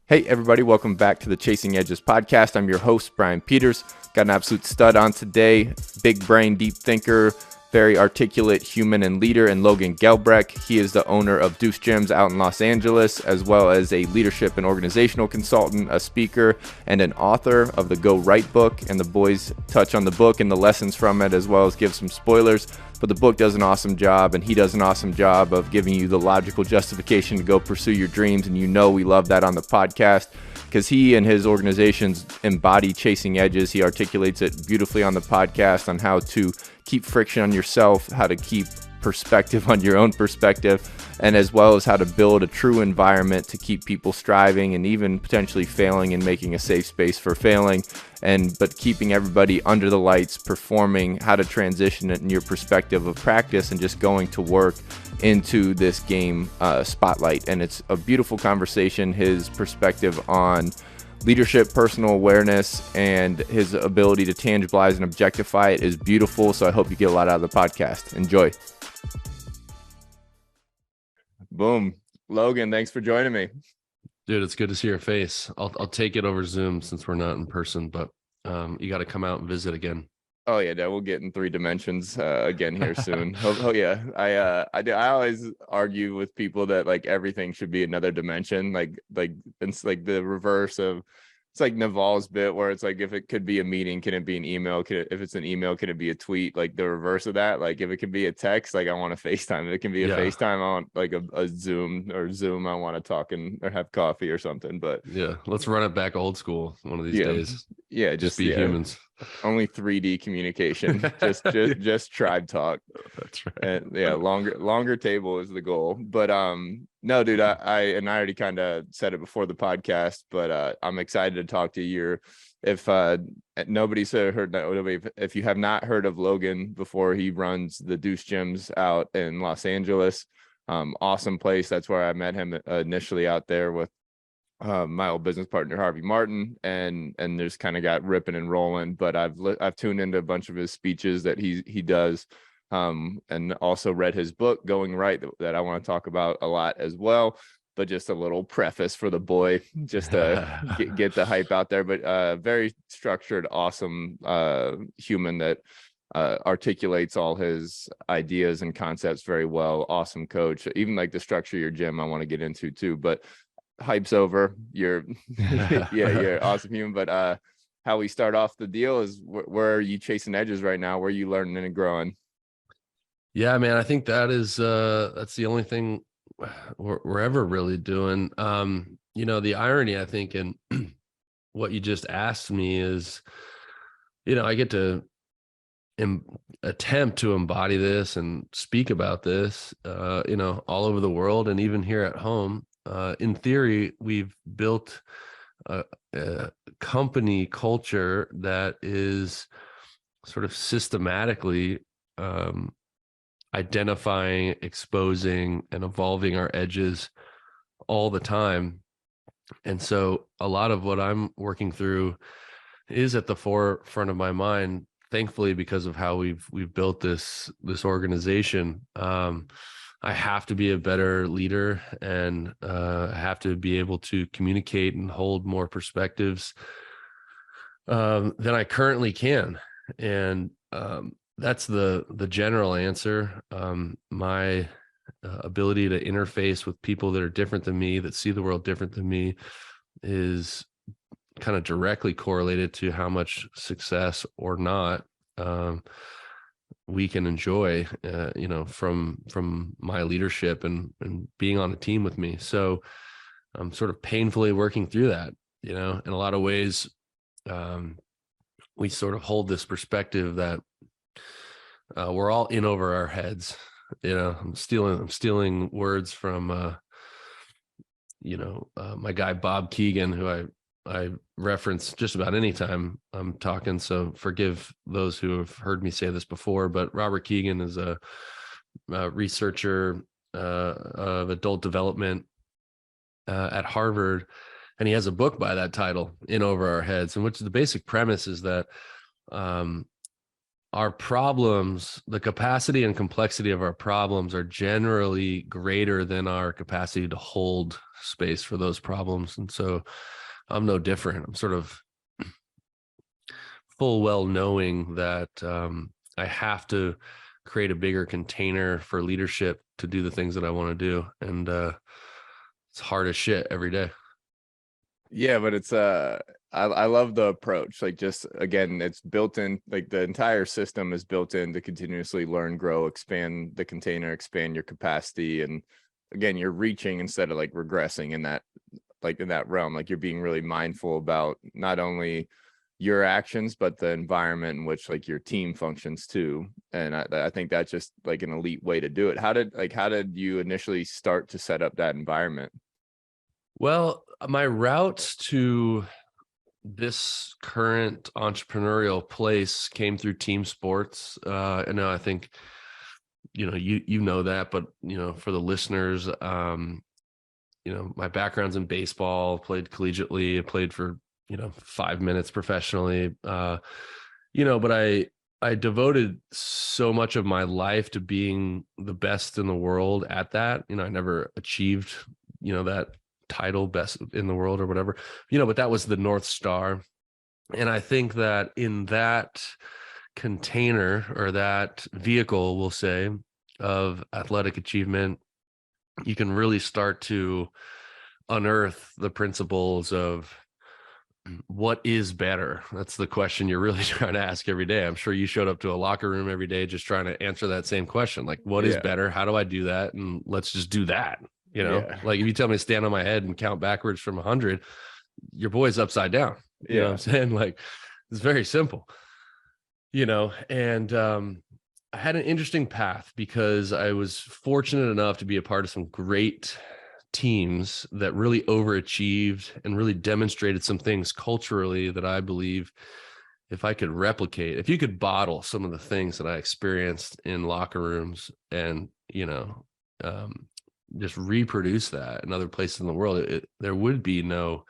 Hey, everybody, welcome back to the Chasing Edges podcast. I'm your host, Brian Peters. Got an absolute stud on today. Big brain, deep thinker, very articulate human and leader, and Logan Gelbrich. He is the owner of DEUCE Gyms out in Los Angeles, as well as a leadership and organizational consultant, a speaker, and an author of the Go Rite book. And the boys touch on the book and the lessons from it, as well as give some spoilers. But the book does an awesome job, and he does an awesome job of giving you the logical justification to go pursue your dreams. And you know we love that on the podcast because he and his organizations embody chasing edges. He articulates it beautifully on the podcast on how to keep friction on yourself, how to keep perspective on your own perspective, and as well as how to build a true environment to keep people striving and even potentially failing and making a safe space for failing, but keeping everybody under the lights, performing, how to transition it in your perspective of practice and just going to work into this game spotlight. And it's a beautiful conversation. His perspective on leadership, personal awareness, and his ability to tangibilize and objectify it is beautiful. So I hope you get a lot out of the podcast. Enjoy. Boom. Logan, thanks for joining me. Dude, it's good to see your face. I'll take it over Zoom since we're not in person, but you got to come out and visit again. Oh yeah, we'll get in 3 dimensions again here soon. Oh yeah, I always argue with people that like everything should be another dimension. Like it's like the reverse of. It's like Naval's bit where it's like, if it could be a meeting, can it be an email? If it's an email, can it be a tweet? Like the reverse of that. Like if it can be a text, like I want a FaceTime. If it can be a FaceTime, I want like a Zoom, I want to talk or have coffee or something. But yeah, let's run it back old school one of these days. Yeah, just be humans. Only 3D communication, just tribe talk. That's right. And yeah, longer table is the goal. But no, dude, I already kind of said it before the podcast, but I'm excited to talk to you. If nobody's heard that, if you have not heard of Logan before, he runs the DEUCE Gyms out in Los Angeles. Awesome place. That's where I met him initially out there with my old business partner Harvey Martin, and just kind of got ripping and rolling. But I've tuned into a bunch of his speeches that he does, and also read his book Going Rite that I want to talk about a lot as well. But just a little preface for the boy, just to get the hype out there. But very structured, awesome human that articulates all his ideas and concepts very well. Awesome coach. Even like the structure of your gym, I want to get into too. But hype's over. You're you're awesome human. But how we start off the deal is where are you chasing edges right now? Where are you learning and growing? Yeah, man, I think that's the only thing we're ever really doing. The irony, I think, in what you just asked me is, I get to attempt to embody this and speak about this, all over the world and even here at home. In theory, we've built a company culture that is sort of systematically identifying, exposing, and evolving our edges all the time. And so a lot of what I'm working through is at the forefront of my mind, thankfully, because of how we've built this organization. I have to be a better leader, and I have to be able to communicate and hold more perspectives than I currently can. And that's the general answer. My ability to interface with people that are different than me, that see the world different than me, is kind of directly correlated to how much success or not we can enjoy, from my leadership and being on a team with me. So I'm sort of painfully working through that, in a lot of ways. We sort of hold this perspective that we're all in over our heads. I'm stealing words from, my guy, Bob Keegan, who I reference just about any time I'm talking. So forgive those who have heard me say this before, but Robert Keegan is a researcher of adult development at Harvard. And he has a book by that title, In Over Our Heads, in which the basic premise is that our problems, the capacity and complexity of our problems, are generally greater than our capacity to hold space for those problems. And so I'm no different. I'm sort of full well knowing that I have to create a bigger container for leadership to do the things that I want to do. And it's hard as shit every day. Yeah, but it's I love the approach. Like, just again, it's built in, like the entire system is built in to continuously learn, grow, expand the container, expand your capacity. And again, you're reaching instead of like regressing in that, like in that realm. Like, you're being really mindful about not only your actions, but the environment in which like your team functions too. And I think that's just like an elite way to do it. How did you initially start to set up that environment? Well, my route to this current entrepreneurial place came through team sports. And I think, you know that, but, for the listeners, my background's in baseball, played collegiately, I played for, 5 minutes professionally, but I devoted so much of my life to being the best in the world at that. I never achieved, that title, best in the world or whatever, but that was the North Star. And I think that in that container, or that vehicle, we'll say, of athletic achievement, you can really start to unearth the principles of what is better. That's the question you're really trying to ask every day. I'm sure you showed up to a locker room every day just trying to answer that same question. Like, what is better? How do I do that? And let's just do that. Like, if you tell me to stand on my head and count backwards from 100, your boy's upside down. You know what I'm saying? Like, it's very simple, and I had an interesting path because I was fortunate enough to be a part of some great teams that really overachieved and really demonstrated some things culturally that I believe if I could replicate, if you could bottle some of the things that I experienced in locker rooms and, just reproduce that in other places in the world, there would be no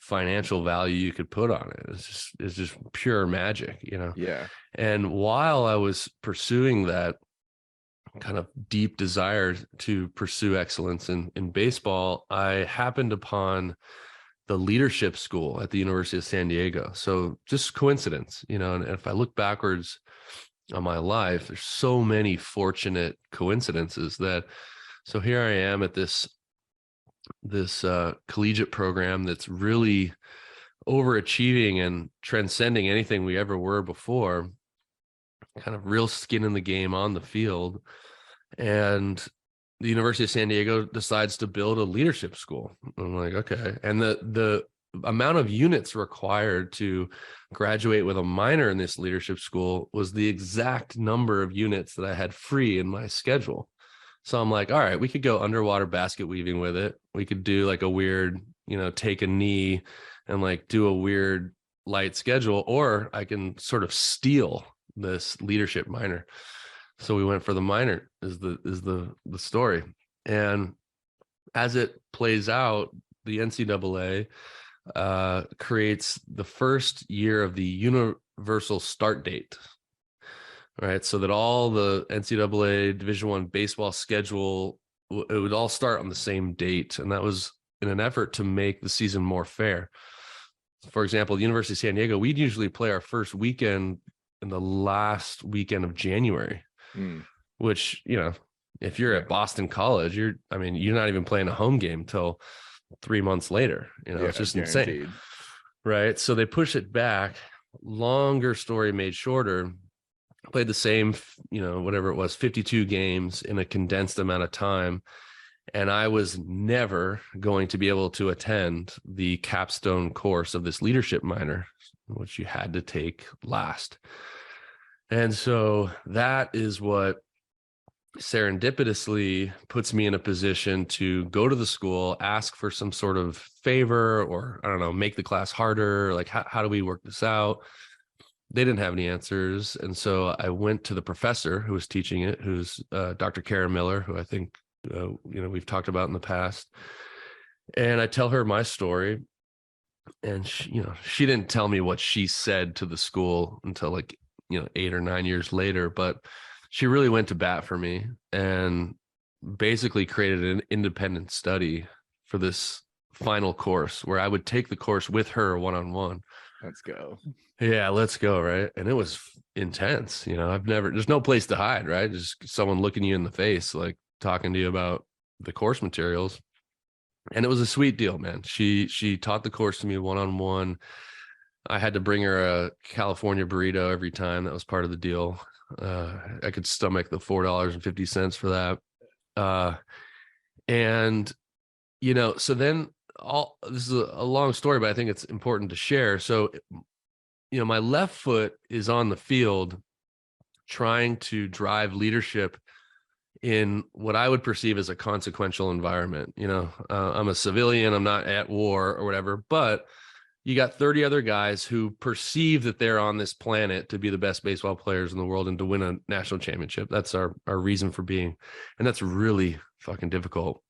financial value you could put on it. It's just pure magic, Yeah. And while I was pursuing that kind of deep desire to pursue excellence in baseball, I happened upon the leadership school at the University of San Diego. So just coincidence, and if I look backwards on my life, there's so many fortunate coincidences so here I am at this collegiate program that's really overachieving and transcending anything we ever were before, kind of real skin in the game on the field. And the University of San Diego decides to build a leadership school. I'm like, okay. And the amount of units required to graduate with a minor in this leadership school was the exact number of units that I had free in my schedule. So I'm like, all right, we could go underwater basket weaving with it. We could do like a weird, take a knee and like do a weird light schedule, or I can sort of steal this leadership minor. So we went for the minor is the story. And as it plays out, the NCAA creates the first year of the universal start date, right? So that all the NCAA Division I baseball schedule, it would all start on the same date. And that was in an effort to make the season more fair. For example, the University of San Diego, we'd usually play our first weekend in the last weekend of January, which, if you're at Boston College, you're not even playing a home game till 3 months later. It's just guaranteed. Insane. Right. So they push it back. Longer story made shorter. Played the same, whatever it was, 52 games in a condensed amount of time. And I was never going to be able to attend the capstone course of this leadership minor, which you had to take last. And so that is what serendipitously puts me in a position to go to the school, ask for some sort of favor, or I don't know, make the class harder. Like, how do we work this out? They didn't have any answers. And so I went to the professor who was teaching it, who's Dr. Kara Miller, who I think, we've talked about in the past. And I tell her my story. And she didn't tell me what she said to the school until 8 or 9 years later, but she really went to bat for me and basically created an independent study for this final course where I would take the course with her one-on-one. Let's go. Yeah, let's go. Right. And it was intense. There's no place to hide, right? Just someone looking you in the face, like talking to you about the course materials. And it was a sweet deal, man. She taught the course to me one-on-one. I had to bring her a California burrito every time. That was part of the deal. I could stomach the $4.50 for that. And, so then this is a long story, but I think it's important to share. So, my left foot is on the field trying to drive leadership in what I would perceive as a consequential environment. I'm a civilian, I'm not at war or whatever, but you got 30 other guys who perceive that they're on this planet to be the best baseball players in the world and to win a national championship. That's our reason for being. And that's really fucking difficult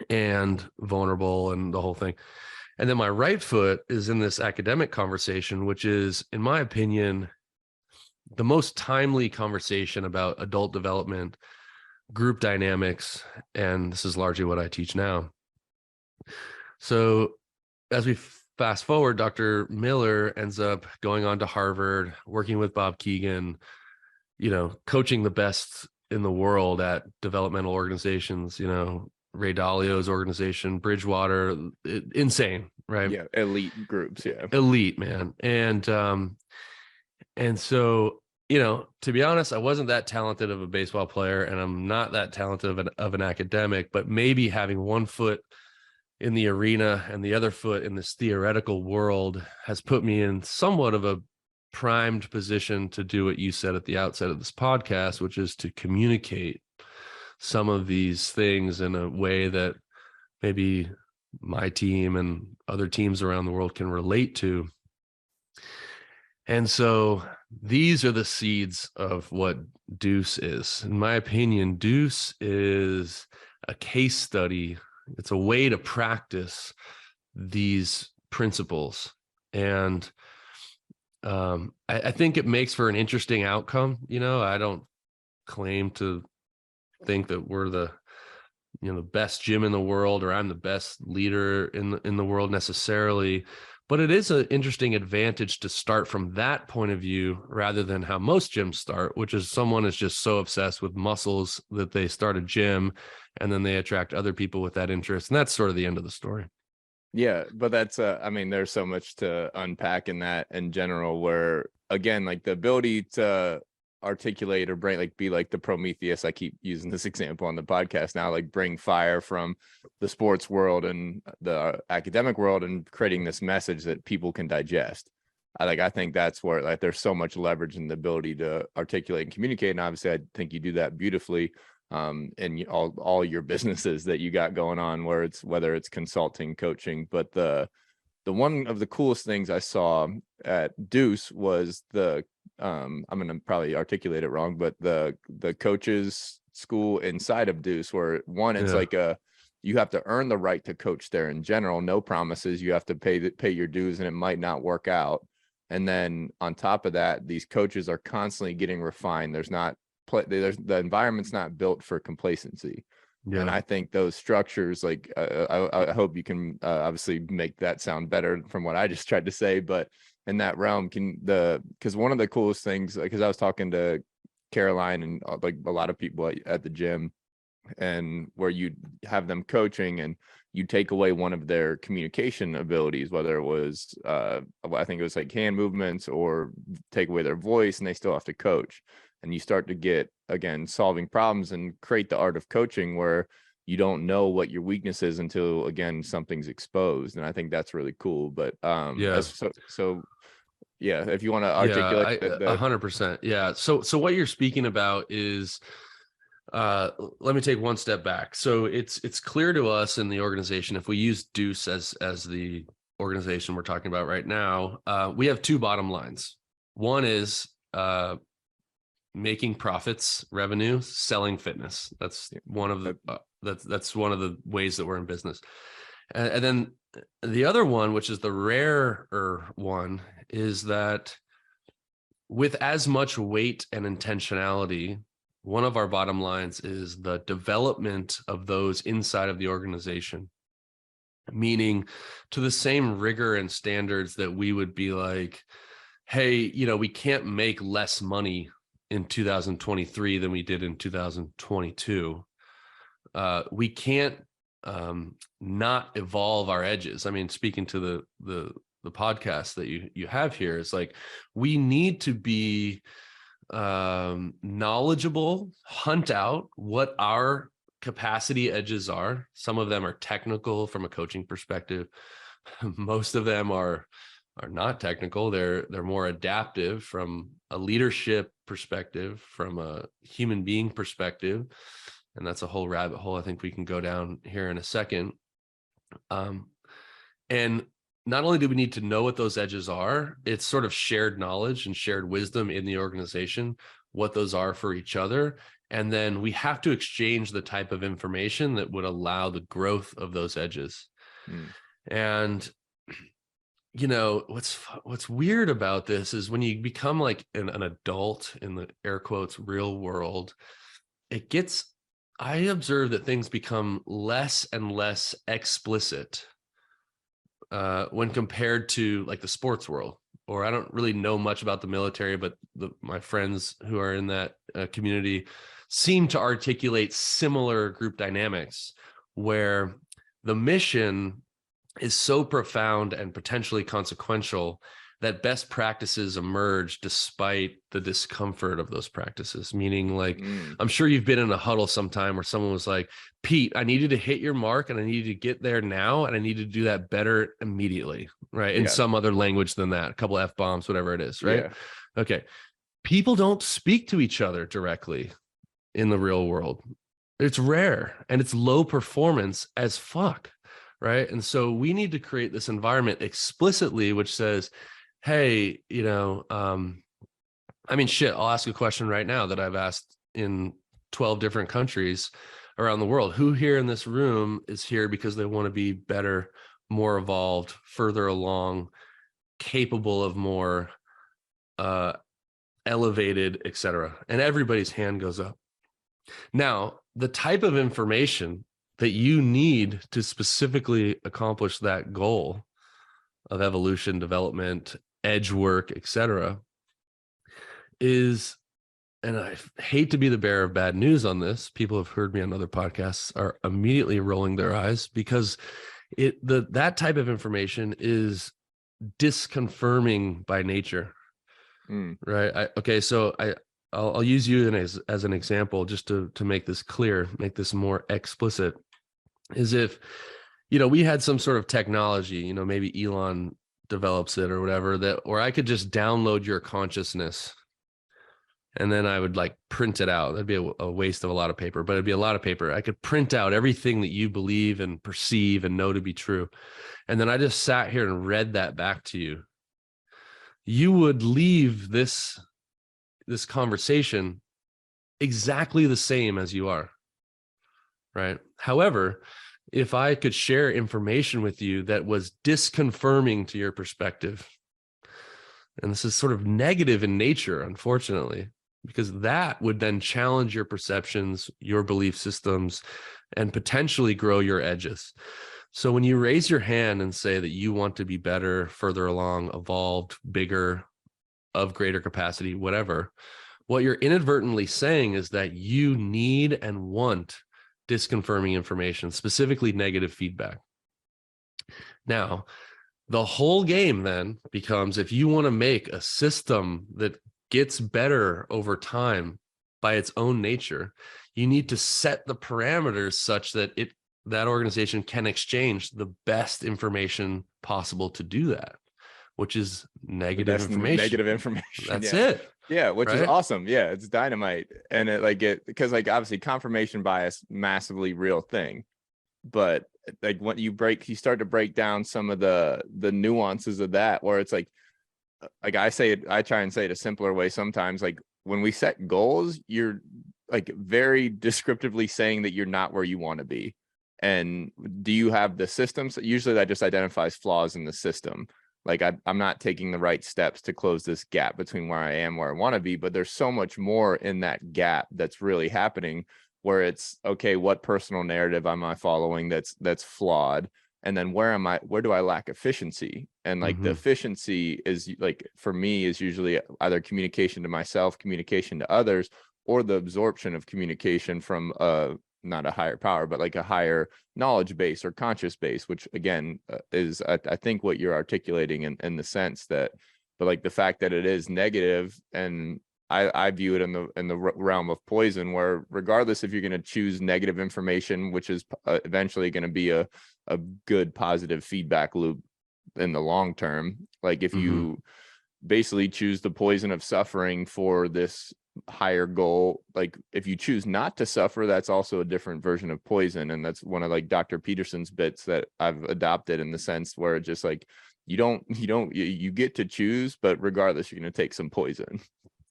and vulnerable and the whole thing. And then my right foot is in this academic conversation, which is, in my opinion, the most timely conversation about adult development, group dynamics, and this is largely what I teach now. So as we fast forward, Dr. Miller ends up going on to Harvard, working with Bob Keegan, coaching the best in the world at developmental organizations, Ray Dalio's organization, Bridgewater, insane, right? Yeah, elite groups, yeah. Elite, man. And so, to be honest, I wasn't that talented of a baseball player, and I'm not that talented of an academic, but maybe having one foot in the arena and the other foot in this theoretical world has put me in somewhat of a primed position to do what you said at the outset of this podcast, which is to communicate some of these things in a way that maybe my team and other teams around the world can relate to. And so these are the seeds of what DEUCE is. In my opinion, DEUCE is a case study. It's a way to practice these principles. And I think it makes for an interesting outcome. I don't claim to think that we're the best gym in the world, or I'm the best leader in the world necessarily, but it is an interesting advantage to start from that point of view rather than how most gyms start, which is someone is just so obsessed with muscles that they start a gym and then they attract other people with that interest, and that's sort of the end of the story. Yeah, but that's there's so much to unpack in that in general, where again, like the ability to articulate or bring, like, be like the Prometheus. I keep using this example on the podcast now, like bring fire from the sports world and the academic world and creating this message that people can digest. I think that's where, like, there's so much leverage in the ability to articulate and communicate. And obviously I think you do that beautifully in all your businesses that you got going on, whether it's consulting, coaching. But the one of the coolest things I saw at DEUCE was I'm going to probably articulate it wrong, but the coaches school inside of DEUCE, where one, it's like you have to earn the right to coach there in general, no promises, you have to pay your dues, and it might not work out. And then on top of that, these coaches are constantly getting refined. The environment's not built for complacency. Yeah. And I think those structures, like, I hope you can obviously make that sound better from what I just tried to say, but in that realm, because one of the coolest things, because I was talking to Caroline and like a lot of people at the gym, and where you have them coaching and you take away one of their communication abilities, whether it was I think it was like hand movements, or take away their voice, and they still have to coach. And you start to get, again, solving problems and create the art of coaching where you don't know what your weakness is until, again, something's exposed. And I think that's really cool. But so yeah, if you want to articulate 100%. Yeah. So what you're speaking about is, let me take one step back. So it's clear to us in the organization, if we use DEUCE as the organization we're talking about right now, we have two bottom lines. One is making profits, revenue, selling fitness. That's one of the that's one of the ways that we're in business. And then the other one, which is the rarer one, is that with as much weight and intentionality one of our bottom lines is the development of those inside of the organization, meaning to the same rigor and standards that we would be like, hey, we can't make less money in 2023 than we did in 2022. We can't not evolve our edges. I mean, speaking to the podcast that you have here, is like, we need to be knowledgeable, hunt out what our capacity edges are. Some of them are technical from a coaching perspective. Most of them are not technical. They're more adaptive from a leadership perspective, from a human being perspective. And that's a whole rabbit hole I think we can go down here in a second. And not only do we need to know what those edges are, it's sort of shared knowledge and shared wisdom in the organization, what those are for each other. And then we have to exchange the type of information that would allow the growth of those edges. And what's weird about this is when you become like an adult in the air quotes real world, I observe that things become less and less explicit when compared to like the sports world. Or I don't really know much about the military, but my friends who are in that community seem to articulate similar group dynamics where the mission is so profound and potentially consequential that best practices emerge despite the discomfort of those practices. Meaning, like, I'm sure you've been in a huddle sometime where someone was like, Pete, I need you to hit your mark and I need you to get there now. And I need to do that better immediately, right? In some other language than that, a couple F-bombs, whatever it is, right? Yeah. Okay. People don't speak to each other directly in the real world. It's rare and it's low performance as fuck, right? And so we need to create this environment explicitly, which says, hey, I'll ask a question right now that I've asked in 12 different countries around the world. Who here in this room is here because they want to be better, more evolved, further along, capable of more elevated, etc.? And everybody's hand goes up. Now, the type of information that you need to specifically accomplish that goal of evolution, development, edge work, etc., is, and I hate to be the bearer of bad news on this, people have heard me on other podcasts are immediately rolling their eyes, because that type of information is disconfirming by nature. Right? I'll use you as an example just to make this clear, make this more explicit. Is if we had some sort of technology, maybe Elon develops it or whatever, or I could just download your consciousness and then I would like print it out. That'd be a waste of a lot of paper, but it'd be a lot of paper. I could print out everything that you believe and perceive and know to be true. And then I just sat here and read that back to you. You would leave this conversation exactly the same as you are, right? However, if I could share information with you that was disconfirming to your perspective, and this is sort of negative in nature, unfortunately, because that would then challenge your perceptions, your belief systems, and potentially grow your edges. So when you raise your hand and say that you want to be better, further along, evolved, bigger, of greater capacity, whatever, what you're inadvertently saying is that you need and want disconfirming information, specifically negative feedback. Now, the whole game then becomes, if you want to make a system that gets better over time by its own nature, you need to set the parameters such that that organization can exchange the best information possible to do that, which is negative information. That's it. Yeah, which is awesome. Yeah, it's dynamite. And because obviously confirmation bias, massively real thing. But like when you start to break down some of the nuances of that, where it's like I try and say it a simpler way sometimes. Like when we set goals, you're like very descriptively saying that you're not where you want to be. And do you have the systems? Usually that just identifies flaws in the system. like I'm not taking the right steps to close this gap between where I am, where I want to be. But there's so much more in that gap that's really happening, where it's, okay, what personal narrative am I following that's flawed? And then where do I lack efficiency? And like the efficiency is, like, for me, is usually either communication to myself, communication to others, or the absorption of communication from not a higher power, but like a higher knowledge base or conscious base, which again is I think what you're articulating in the sense that, but like the fact that it is negative, and I view it in the realm of poison, where regardless if you're going to choose negative information, which is eventually going to be a good positive feedback loop in the long term, like if you basically choose the poison of suffering for this higher goal, like if you choose not to suffer, that's also a different version of poison. And that's one of like Dr. Peterson's bits that I've adopted, in the sense where it's just like you get to choose, but regardless you're going to take some poison.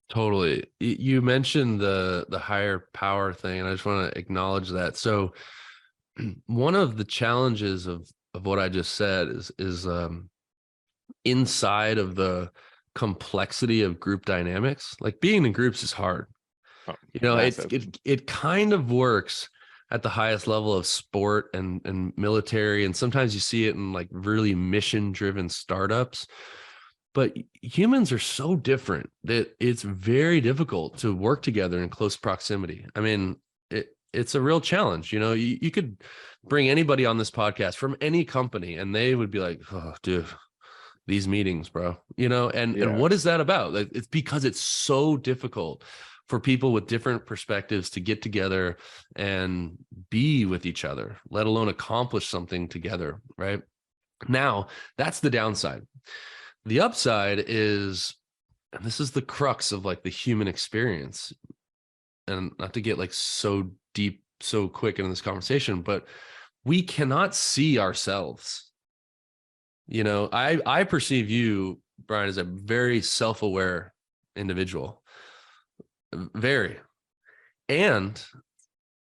Totally. You mentioned the higher power thing, and I just want to acknowledge that. So one of the challenges of what I just said is inside of the complexity of group dynamics. Like, being in groups is hard. It kind of works at the highest level of sport and military, and sometimes you see it in like really mission driven startups. But humans are so different that it's very difficult to work together in close proximity. I mean, it's a real challenge. You could bring anybody on this podcast from any company and they would be like, oh, dude, these meetings, bro, and what is that about? It's because it's so difficult for people with different perspectives to get together and be with each other, let alone accomplish something together. Right now, that's the downside. The upside is, and this is the crux of like the human experience, and not to get like so deep so quick into this conversation, but we cannot see ourselves. I perceive you, Brian, as a very self-aware individual, very, and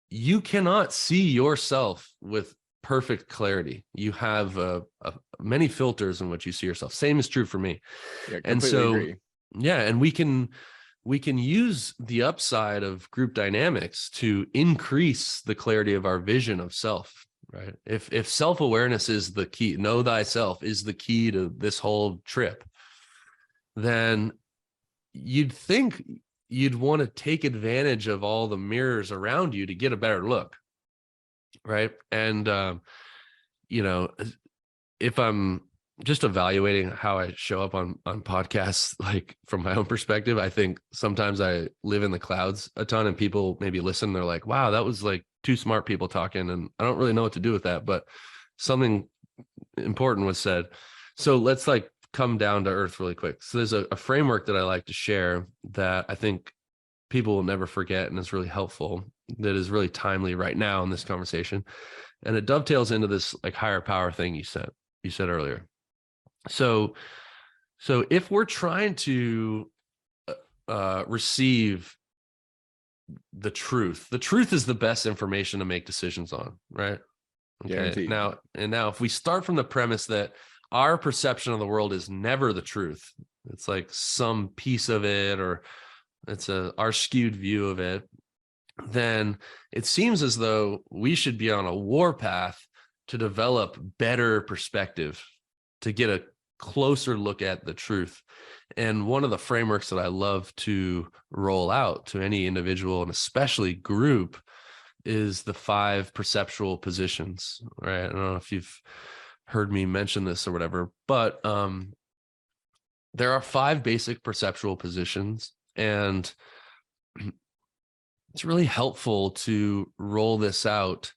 you cannot see yourself with perfect clarity. You have many filters in which you see yourself. Same is true for me. Yeah, and so agree. Yeah, and we can use the upside of group dynamics to increase the clarity of our vision of self. Right? If self-awareness is the key, know thyself is the key to this whole trip, then you'd think you'd want to take advantage of all the mirrors around you to get a better look. Right. And, if I'm just evaluating how I show up on podcasts, like from my own perspective, I think sometimes I live in the clouds a ton, and people maybe listen. They're like, wow, that was like two smart people talking, and I don't really know what to do with that, but something important was said. So let's like come down to earth really quick. So there's a framework that I like to share that I think people will never forget and is really helpful, that is really timely right now in this conversation. And it dovetails into this like higher power thing you said earlier. So if we're trying to receive the truth is the best information to make decisions on, right? Okay. Guaranteed. Now if we start from the premise that our perception of the world is never the truth, it's like some piece of it, or it's our skewed view of it, then it seems as though we should be on a war path to develop better perspective, to get a closer look at the truth. And one of the frameworks that I love to roll out to any individual, and especially group, is the 5 perceptual positions, right? I don't know if you've heard me mention this or whatever, but there are 5 basic perceptual positions, and it's really helpful to roll this out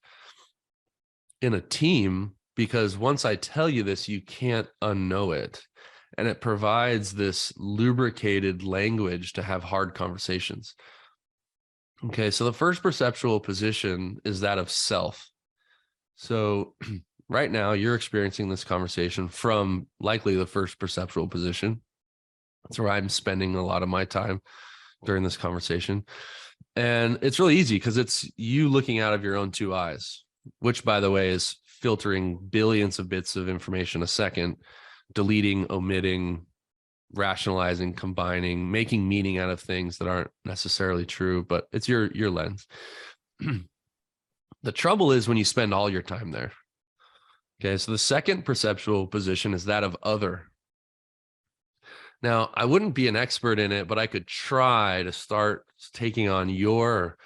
in a team, because once I tell you this, you can't unknow it. And it provides this lubricated language to have hard conversations. Okay, so the first perceptual position is that of self. So right now you're experiencing this conversation from likely the first perceptual position. That's where I'm spending a lot of my time during this conversation. And it's really easy because it's you looking out of your own 2 eyes, which, by the way, is filtering billions of bits of information a second deleting, omitting, rationalizing, combining, making meaning out of things that aren't necessarily true, but it's your lens. The trouble is when you spend all your time there. Okay, so the second perceptual position is that of other. Now, I wouldn't be an expert in it, but I could try to start taking on your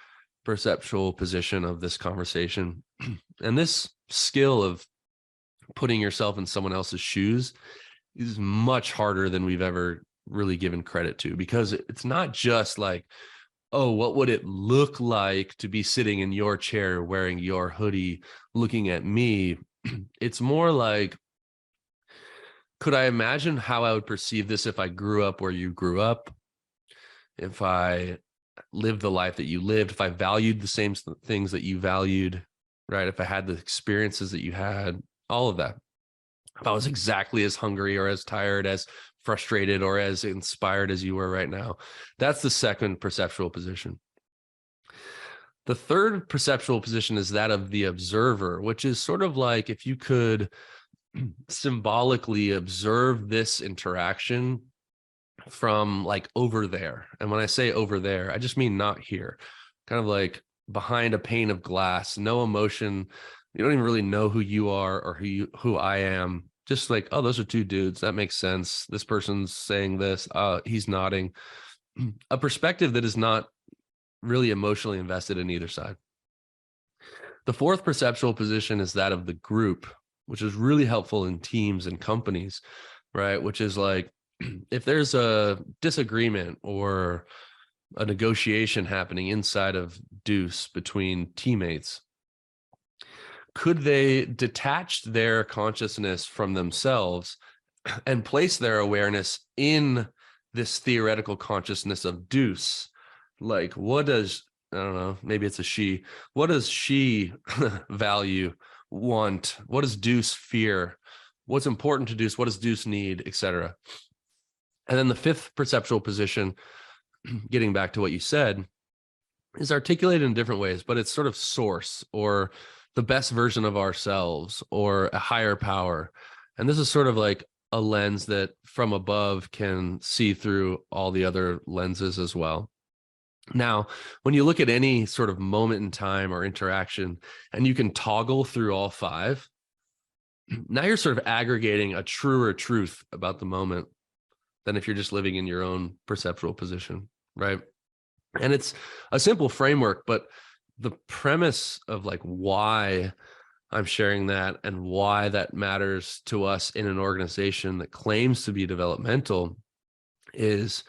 perceptual position of this conversation. And this skill of putting yourself in someone else's shoes is much harder than we've ever really given credit to, because it's not just like, oh, what would it look like to be sitting in your chair wearing your hoodie looking at me? It's more like, could I imagine how I would perceive this if I grew up where you grew up? If I lived the life that you lived, if I valued the same things that you valued, right? If I had the experiences that you had, all of that. If I was exactly as hungry or as tired, as frustrated or as inspired as you were right now. That's the second perceptual position. The third perceptual position is that of the observer, which is sort of like if you could symbolically observe this interaction from like over there. And when I say over there, I just mean not here, kind of like behind a pane of glass, no emotion. You don't even really know who you are or who I am. Just like, oh, those are two dudes. That makes sense. This person's saying this. He's nodding. A perspective that is not really emotionally invested in either side. The fourth perceptual position is that of the group, which is really helpful in teams and companies, right? Which is like, if there's a disagreement or a negotiation happening inside of DEUCE between teammates, could they detach their consciousness from themselves and place their awareness in this theoretical consciousness of DEUCE? Like, what does, I don't know, maybe it's a she. What does she value, want? What does DEUCE fear? What's important to DEUCE? What does DEUCE need, etc.? And then the fifth perceptual position, getting back to what you said, is articulated in different ways, but it's sort of source or the best version of ourselves or a higher power. And this is sort of like a lens that from above can see through all the other lenses as well. Now, when you look at any sort of moment in time or interaction, and you can toggle through all five, now you're sort of aggregating a truer truth about the moment than if you're just living in your own perceptual position, right? And it's a simple framework, but the premise of like why I'm sharing that and why that matters to us in an organization that claims to be developmental is,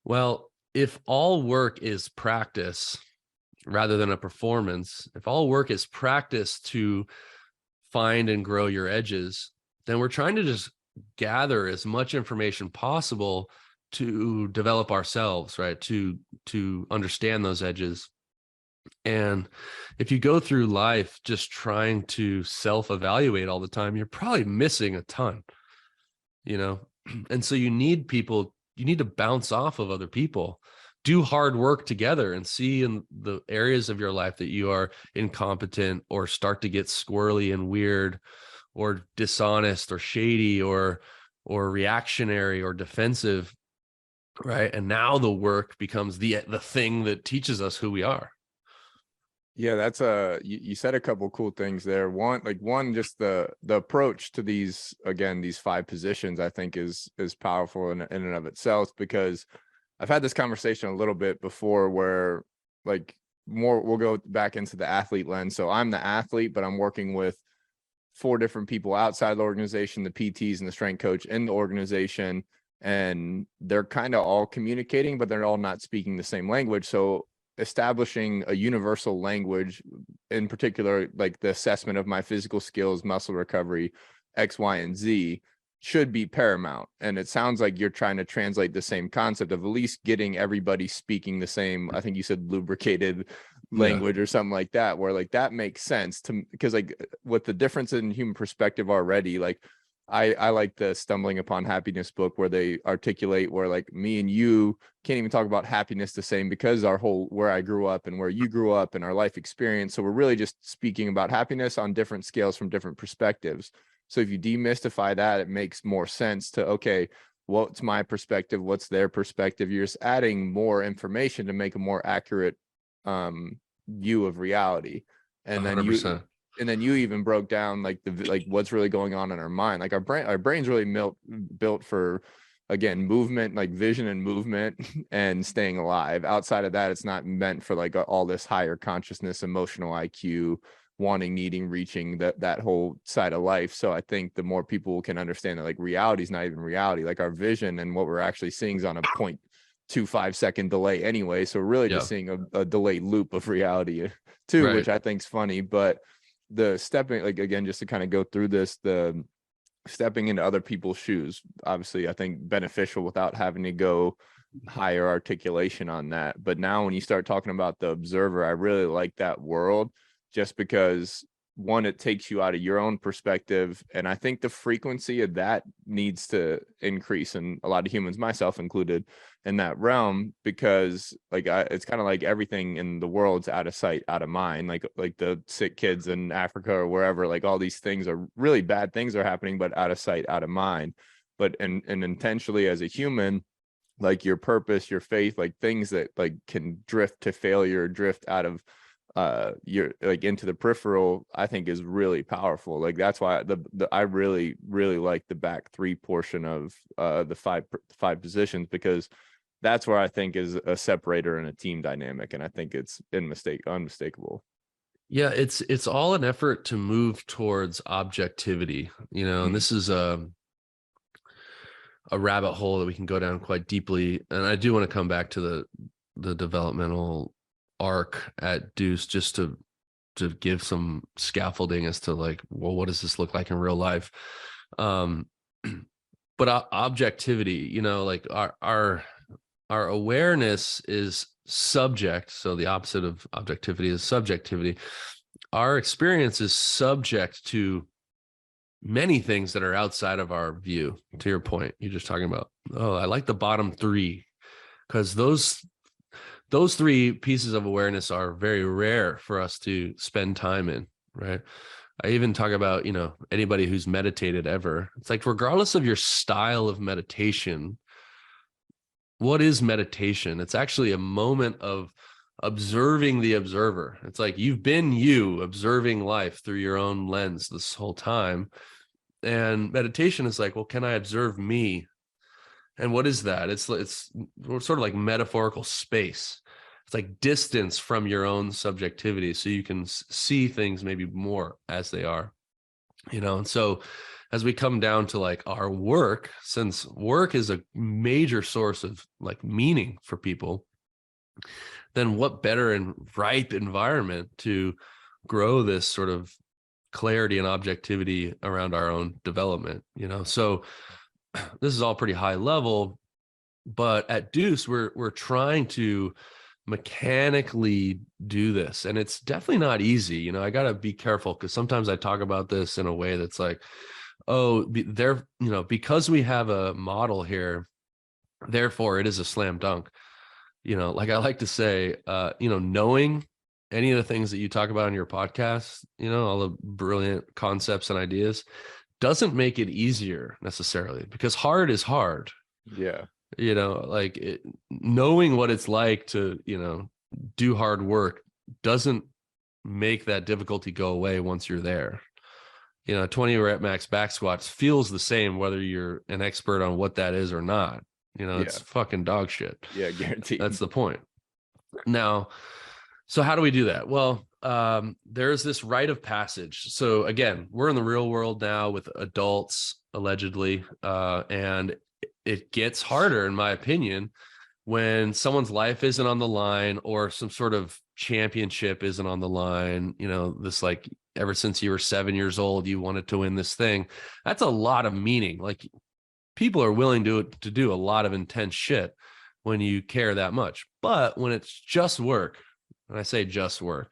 well, if all work is practice rather than a performance, if all work is practice to find and grow your edges, then we're trying to just gather as much information possible to develop ourselves, right? To understand those edges. And if you go through life just trying to self-evaluate all the time, you're probably missing a ton, you know? And so you need people, you need to bounce off of other people, do hard work together and see in the areas of your life that you are incompetent or start to get squirrely and weird or dishonest or shady or reactionary or defensive, right? And now the work becomes the thing that teaches us who we are. Yeah, that's you said a couple cool things there. One, just the approach to these five positions, I think is powerful in and of itself, because I've had this conversation a little bit before where like we'll go back into the athlete lens. So I'm the athlete, but I'm working with 4 different people outside the organization, the PTs and the strength coach in the organization, and they're kind of all communicating, but they're all not speaking the same language. So establishing a universal language, in particular, like the assessment of my physical skills, muscle recovery, X, Y, and Z, should be paramount. And it sounds like you're trying to translate the same concept of at least getting everybody speaking the same, I think you said lubricated language or something like that, where like that makes sense to, because like with the difference in human perspective already, like I like the Stumbling Upon Happiness book where they articulate where like me and you can't even talk about happiness the same because our whole, where I grew up and where you grew up and our life experience. So we're really just speaking about happiness on different scales from different perspectives. So if you demystify that, it makes more sense to, okay, what's my perspective? What's their perspective? You're just adding more information to make a more accurate view of reality. And then 100%. you even broke down like what's really going on in our mind. Like our brain's really built for, again, movement, like vision and movement and staying alive. Outside of that, it's not meant for like all this higher consciousness, emotional IQ, wanting, needing, reaching, that whole side of life. So I think the more people can understand that like reality is not even reality, like our vision and what we're actually seeing is on a 0.25 second delay anyway. So we're really just seeing a delayed loop of reality too, which I think is funny. But the stepping, like, again, just to kind of go through this, the stepping into other people's shoes, obviously I think beneficial without having to go higher articulation on that. But now when you start talking about the observer, I really like that world, just because one, it takes you out of your own perspective, and I think the frequency of that needs to increase, and a lot of humans, myself included, in that realm, because like it's kind of like everything in the world's out of sight, out of mind, like the sick kids in Africa or wherever, like all these things are really bad things are happening, but out of sight, out of mind. But and intentionally as a human, like your purpose, your faith, like things that like can drift to failure, drift out of you're like into the peripheral, I think is really powerful. Like that's why I really like the back three portion of the five positions, because that's where I think is a separator in a team dynamic, and I think it's unmistakable. Yeah, it's all an effort to move towards objectivity, and this is a rabbit hole that we can go down quite deeply. And I do want to come back to the developmental arc at DEUCE, just to give some scaffolding as to like, well, what does this look like in real life? But objectivity, like our awareness is subject. So the opposite of objectivity is subjectivity. Our experience is subject to many things that are outside of our view. To your point, you're just talking about, oh, I like the bottom three, because those three pieces of awareness are very rare for us to spend time in, right? I even talk about, anybody who's meditated ever. It's like, regardless of your style of meditation, what is meditation? It's actually a moment of observing the observer. It's like you've been observing life through your own lens this whole time. And meditation is like, well, can I observe me? And what is that? It's sort of like metaphorical space. It's like distance from your own subjectivity, so you can see things maybe more as they are, and so as we come down to like our work, since work is a major source of like meaning for people, then what better and ripe environment to grow this sort of clarity and objectivity around our own development, so this is all pretty high level, but at DEUCE, we're trying to mechanically do this, and it's definitely not easy. I got to be careful, because sometimes I talk about this in a way that's like, oh, because we have a model here, therefore it is a slam dunk. Like I like to say, knowing any of the things that you talk about in your podcast, all the brilliant concepts and ideas, doesn't make it easier necessarily, because hard is hard. Yeah. Knowing what it's like to, do hard work doesn't make that difficulty go away once you're there. 20 rep max back squats feels the same whether you're an expert on what that is or not. It's fucking dog shit. Yeah, guaranteed. That's the point. Now, so how do we do that? Well, there's this rite of passage. So again, we're in the real world now with adults, allegedly, and it gets harder, in my opinion, when someone's life isn't on the line, or some sort of championship isn't on the line. This, like, ever since you were 7 years old, you wanted to win this thing. That's a lot of meaning. Like, people are willing to do a lot of intense shit when you care that much. But when it's just work, and I say just work,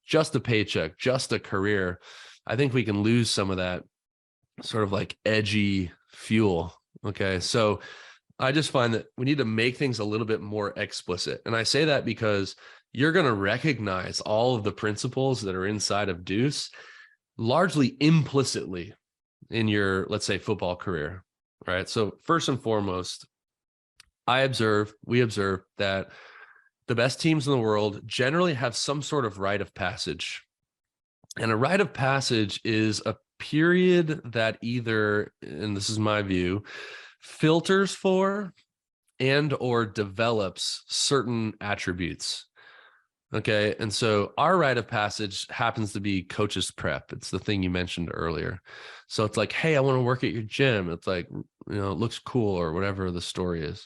just a paycheck, just a career, I think we can lose some of that sort of like edgy fuel. Okay. So I just find that we need to make things a little bit more explicit. And I say that because you're going to recognize all of the principles that are inside of DEUCE largely implicitly. in your, let's say, football career, right? So first and foremost, we observe that the best teams in the world generally have some sort of rite of passage. And a rite of passage is a period that either, and this is my view, filters for and or develops certain attributes. Okay. And so our rite of passage happens to be coach's prep. It's the thing you mentioned earlier. So it's like, hey, I want to work at your gym. It's like, it looks cool, or whatever the story is.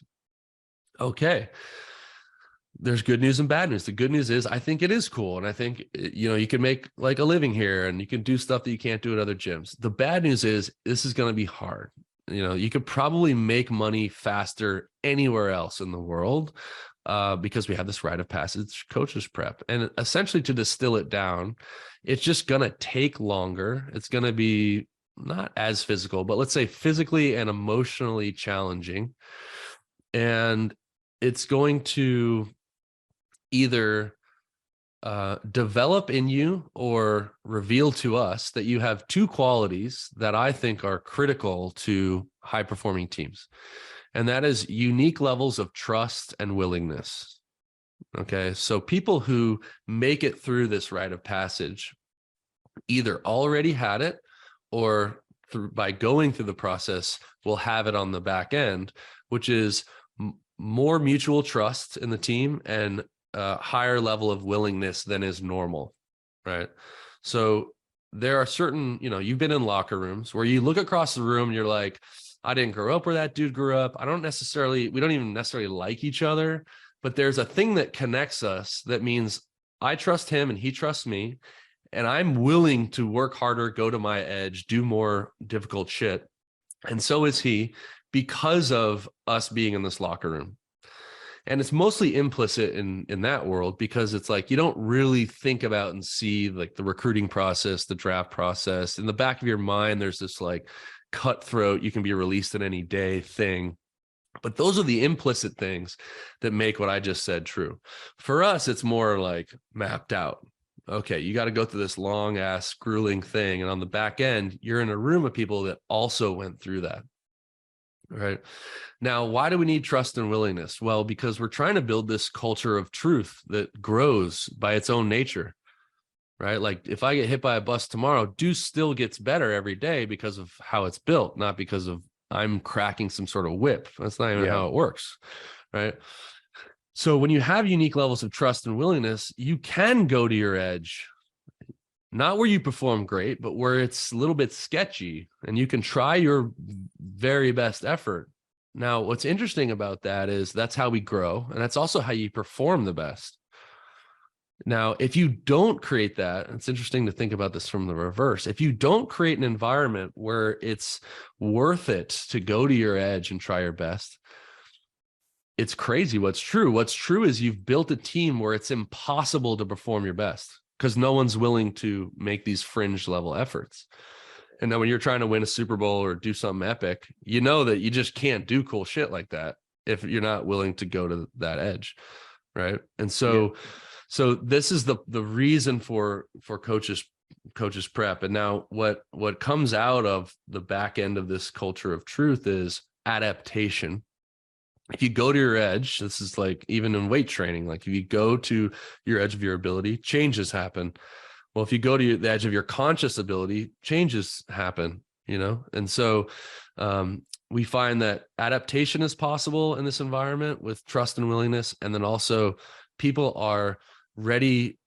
Okay. There's good news and bad news. The good news is I think it is cool. And I think, you can make like a living here and you can do stuff that you can't do at other gyms. The bad news is this is going to be hard. You could probably make money faster anywhere else in the world because we have this rite of passage coaches prep. And essentially, to distill it down, it's just going to take longer. It's going to be not as physical, but let's say physically and emotionally challenging. And it's going to either develop in you or reveal to us that you have two qualities that I think are critical to high performing teams. And that is unique levels of trust and willingness. Okay. So people who make it through this rite of passage either already had it, or by going through the process will have it on the back end, which is more mutual trust in the team and higher level of willingness than is normal, right? So there are certain, you've been in locker rooms where you look across the room and you're like, I didn't grow up where that dude grew up. We don't even necessarily like each other, but there's a thing that connects us that means I trust him and he trusts me, and I'm willing to work harder, go to my edge, do more difficult shit. And so is he, because of us being in this locker room. And it's mostly implicit in that world, because it's like you don't really think about and see like the recruiting process, the draft process. In the back of your mind, there's this like cutthroat, you can be released at any day thing. But those are the implicit things that make what I just said true. For us, it's more like mapped out. Okay, you got to go through this long ass grueling thing. And on the back end, you're in a room of people that also went through that. Right. Now, why do we need trust and willingness? Well, because we're trying to build this culture of truth that grows by its own nature, right? Like if I get hit by a bus tomorrow, DEUCE still gets better every day because of how it's built, not because of I'm cracking some sort of whip. That's not even how it works, right? So when you have unique levels of trust and willingness, you can go to your edge, not where you perform great, but where it's a little bit sketchy, and you can try your very best effort. Now, what's interesting about that is that's how we grow, and that's also how you perform the best. Now, if you don't create that, it's interesting to think about this from the reverse. If you don't create an environment where it's worth it to go to your edge and try your best, it's crazy what's true. What's true is you've built a team where it's impossible to perform your best, because no one's willing to make these fringe level efforts. And then when you're trying to win a Super Bowl or do something epic, you know that you just can't do cool shit like that if you're not willing to go to that edge, right? And so, so this is the reason for coaches prep. And now what comes out of the back end of this culture of truth is adaptation. If you go to your edge, this is like even in weight training, like if you go to your edge of your ability, changes happen. Well, if you go to the edge of your conscious ability, changes happen, And so we find that adaptation is possible in this environment with trust and willingness. And then also people are ready,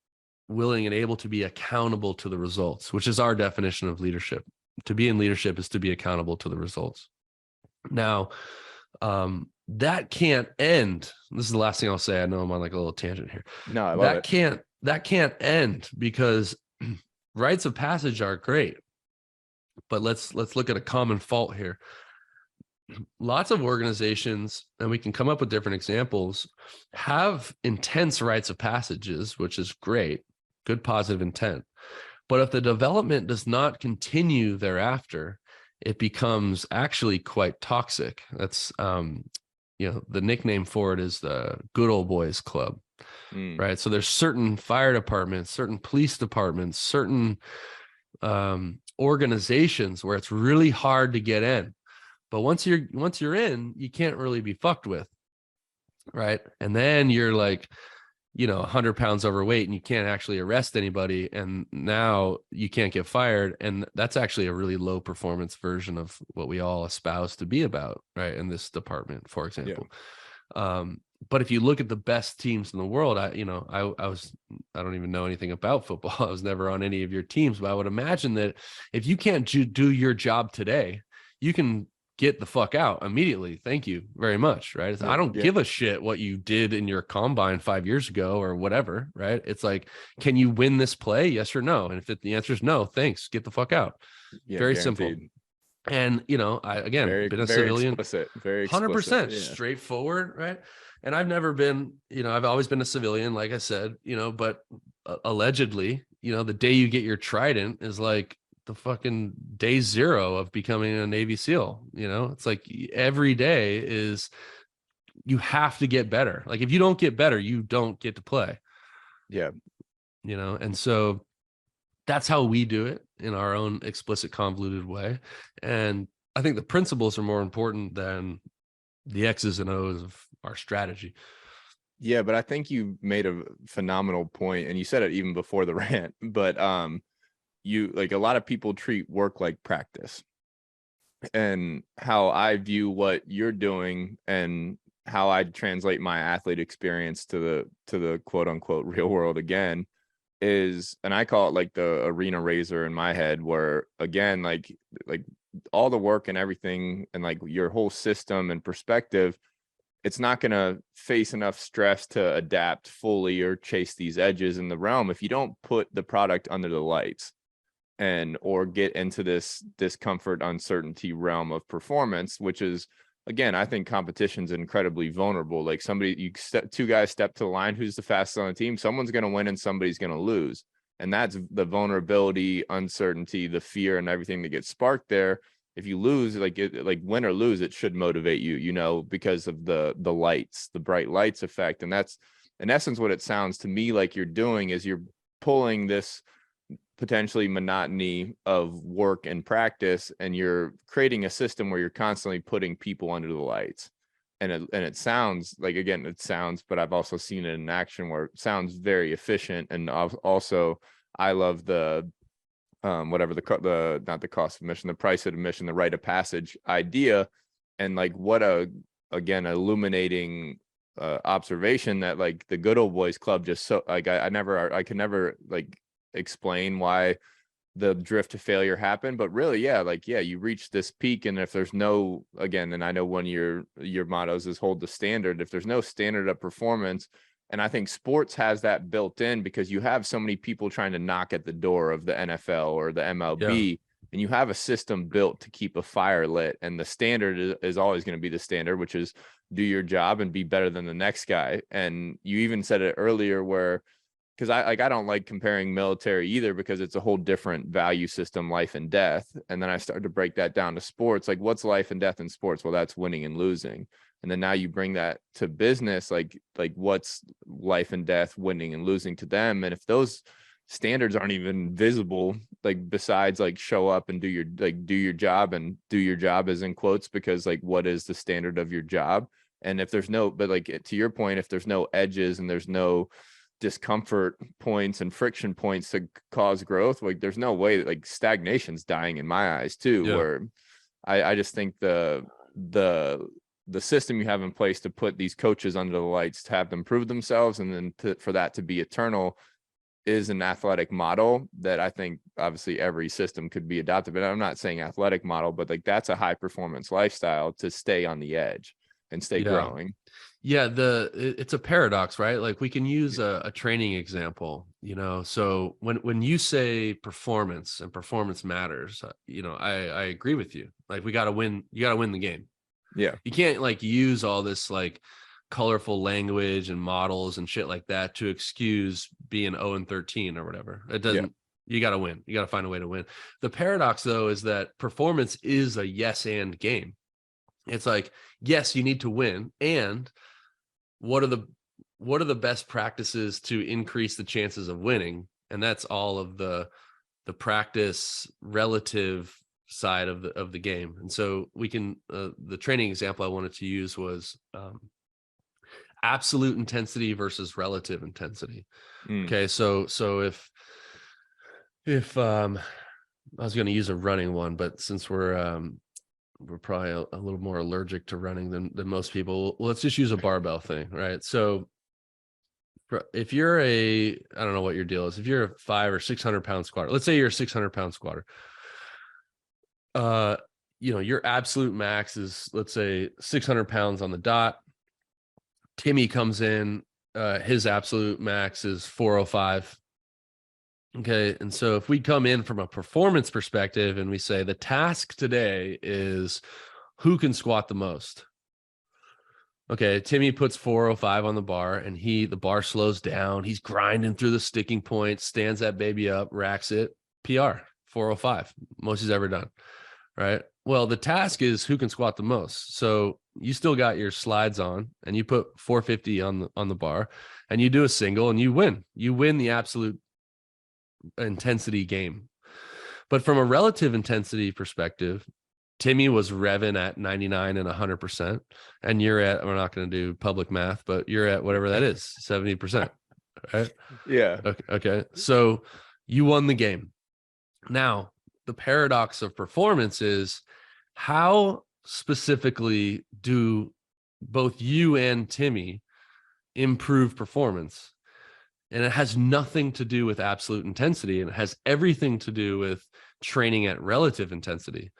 willing, and able to be accountable to the results, which is our definition of leadership. To be in leadership is to be accountable to the results. Now, that can't end. This is the last thing I'll say. I know I'm on like a little tangent here. No, I love it. That can't end, because rites of passage are great. But let's look at a common fault here. Lots of organizations, and we can come up with different examples, have intense rites of passages, which is great, good positive intent. But if the development does not continue thereafter, it becomes actually quite toxic. That's the nickname for it is the good old boys club, right? So there's certain fire departments, certain police departments, certain organizations where it's really hard to get in. But once you're in, you can't really be fucked with. Right. And then you're like, 100 pounds overweight and you can't actually arrest anybody. And now you can't get fired. And that's actually a really low performance version of what we all espouse to be about, right, in this department, for example. But if you look at the best teams in the world, I don't even know anything about football. I was never on any of your teams, but I would imagine that if you can't do your job today, you can get the fuck out immediately. Thank you very much. Right. I don't give a shit what you did in your combine 5 years ago or whatever. Right. It's like, can you win this play? Yes or no? And if the answer is no, thanks, get the fuck out. Very simple. And, I, again, been a civilian, very 100% straightforward. Right. And I've never been, I've always been a civilian, like I said, but allegedly, the day you get your trident is like the fucking day zero of becoming a Navy SEAL. It's like every day is, you have to get better. Like if you don't get better, you don't get to play. Yeah. And so that's how we do it in our own explicit, convoluted way. And I think the principles are more important than the X's and O's of our strategy. Yeah, but I think you made a phenomenal point, and you said it even before the rant, but you, like, a lot of people treat work like practice, and how I view what you're doing and how I translate my athlete experience to the quote unquote real world again is, and I call it like the arena raiser in my head, where again, like all the work and everything and like your whole system and perspective, it's not going to face enough stress to adapt fully or chase these edges in the realm if you don't put the product under the lights and or get into this discomfort, uncertainty realm of performance, which is, again, I think competition's incredibly vulnerable. Like two guys step to the line, who's the fastest on the team, someone's going to win and somebody's going to lose. And that's the vulnerability, uncertainty, the fear and everything that gets sparked there. If you lose, like win or lose, it should motivate you, because of the lights, the bright lights effect. And that's in essence what it sounds to me like you're doing, is you're pulling this potentially monotony of work and practice, and you're creating a system where you're constantly putting people under the lights. And it sounds like, again, but I've also seen it in action where it sounds very efficient. And also I love the whatever the not the cost of admission, the price of admission, the rite of passage idea. And like, what again, illuminating observation that like the good old boys club just so like I could never like explain why the drift to failure happened, but really, you reach this peak, and if there's no, again, and I know one of your mottos is hold the standard. If there's no standard of performance, and I think sports has that built in because you have so many people trying to knock at the door of the NFL or the MLB, and you have a system built to keep a fire lit, and the standard is always going to be the standard, which is do your job and be better than the next guy. And you even said it earlier where, because I don't like comparing military either, because it's a whole different value system, life and death. And then I started to break that down to sports. Like, what's life and death in sports? Well, that's winning and losing. And then now you bring that to business, like what's life and death, winning and losing to them. And if those standards aren't even visible, like besides like show up and do your job, and do your job as in quotes, because like what is the standard of your job? And if there's no, but like to your point, if there's no edges and there's no discomfort points and friction points to cause growth, like there's no way that, like, stagnation's dying in my eyes too. Where I just think the system you have in place to put these coaches under the lights, to have them prove themselves, and then for that to be eternal, is an athletic model that I think obviously every system could be adopted. But I'm not saying athletic model, but like that's a high performance lifestyle to stay on the edge and stay growing. Yeah, it's a paradox, right? Like we can use a training example, so when you say performance and performance matters, I agree with you. Like you got to win the game. Yeah. You can't like use all this like colorful language and models and shit like that to excuse being 0-13 or whatever. It doesn't, you got to win. You got to find a way to win. The paradox though, is that performance is a yes and game. It's like, yes, you need to win. And what are the best practices to increase the chances of winning? And that's all of the the practice relative side of the game. And so we can, the training example I wanted to use was absolute intensity versus relative intensity. Okay. So if I was going to use a running one, but since we're probably a little more allergic to running than most people, let's just use a barbell thing, right? So if you're I don't know what your deal is. If you're a 500 or 600 pound squatter, let's say you're a 600 pound squatter, your absolute max is, let's say, 600 pounds on the dot. Timmy comes in, his absolute max is 405. Okay. And so if we come in from a performance perspective and we say the task today is who can squat the most. Okay. Timmy puts 405 on the bar and the bar slows down. He's grinding through the sticking point, stands that baby up, racks it, PR 405, most he's ever done. Right. Well, the task is who can squat the most. So you still got your slides on and you put 450 on the bar and you do a single and you win the absolute intensity game. But from a relative intensity perspective, Timmy was revving at 99 and 100%. And you're at, we're not going to do public math, but you're at whatever that is, 70%. Right. Yeah. Okay. So you won the game. Now, the paradox of performance is, how specifically do both you and Timmy improve performance? And it has nothing to do with absolute intensity, and it has everything to do with training at relative intensity,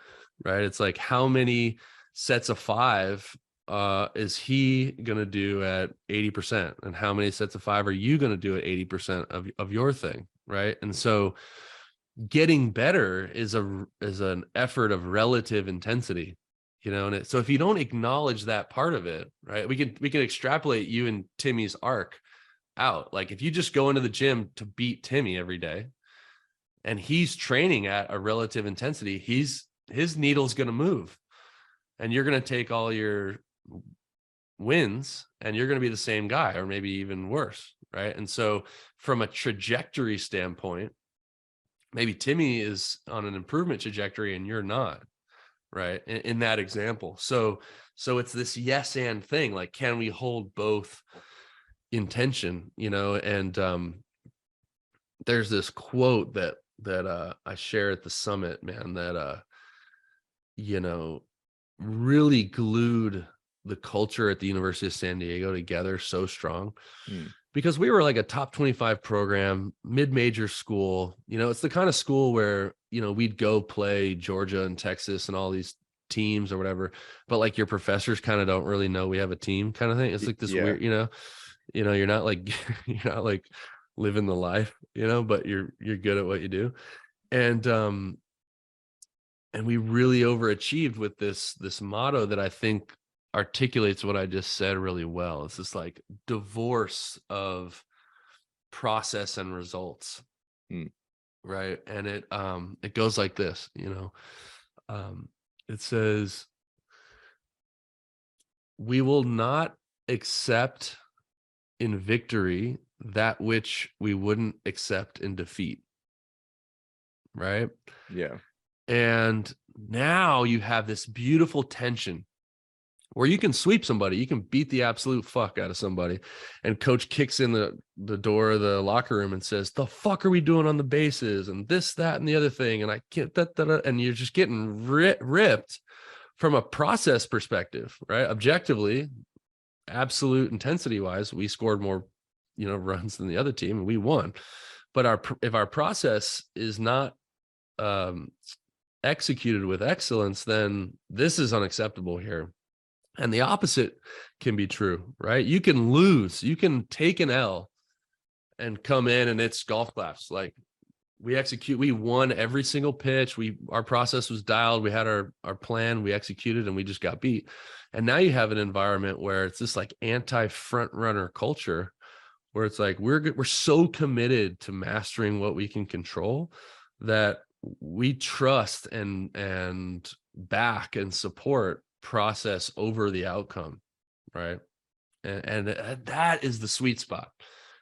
right? It's like, how many sets of 5 is he going to do at 80%? And how many sets of 5 are you going to do at 80% of your thing, right? And so getting better is an effort of relative intensity, and so if you don't acknowledge that part of it, right, we can extrapolate you and Timmy's arc out. Like, if you just go into the gym to beat Timmy every day and he's training at a relative intensity, his needle's going to move, and you're going to take all your wins and you're going to be the same guy, or maybe even worse, right? And so from a trajectory standpoint, maybe Timmy is on an improvement trajectory and you're not, right? In that example. So it's this yes and thing. Like, can we hold both in tension, and there's this quote that I share at the summit, man, that really glued the culture at the University of San Diego together so strong. Because we were like a top 25 program, mid-major school. It's the kind of school where, we'd go play Georgia and Texas and all these teams or whatever, but like your professors kind of don't really know we have a team kind of thing. It's like this weird, you're not like, you're not like living the life, but you're good at what you do. And we really overachieved with this motto that I think articulates what I just said really well. It's this like divorce of process and results. Right. And it goes like this, it says, we will not accept in victory that which we wouldn't accept in defeat. Right. Yeah. And now you have this beautiful tension where you can sweep somebody, you can beat the absolute fuck out of somebody, and coach kicks in the door of the locker room and says, the fuck are we doing on the bases, and this, that, and the other thing, and I can't, and you're just getting ripped from a process perspective, right? Objectively, absolute intensity wise, we scored more, runs than the other team, and we won. But if our process is not executed with excellence, then this is unacceptable here. And the opposite can be true, right? You can lose, you can take an L and come in and it's golf claps. Like, we won every single pitch. Our process was dialed. We had our plan, we executed, and we just got beat. And now you have an environment where it's this like anti-front runner culture, where it's like, we're so committed to mastering what we can control that we trust and back and support process over the outcome, right? And that is the sweet spot.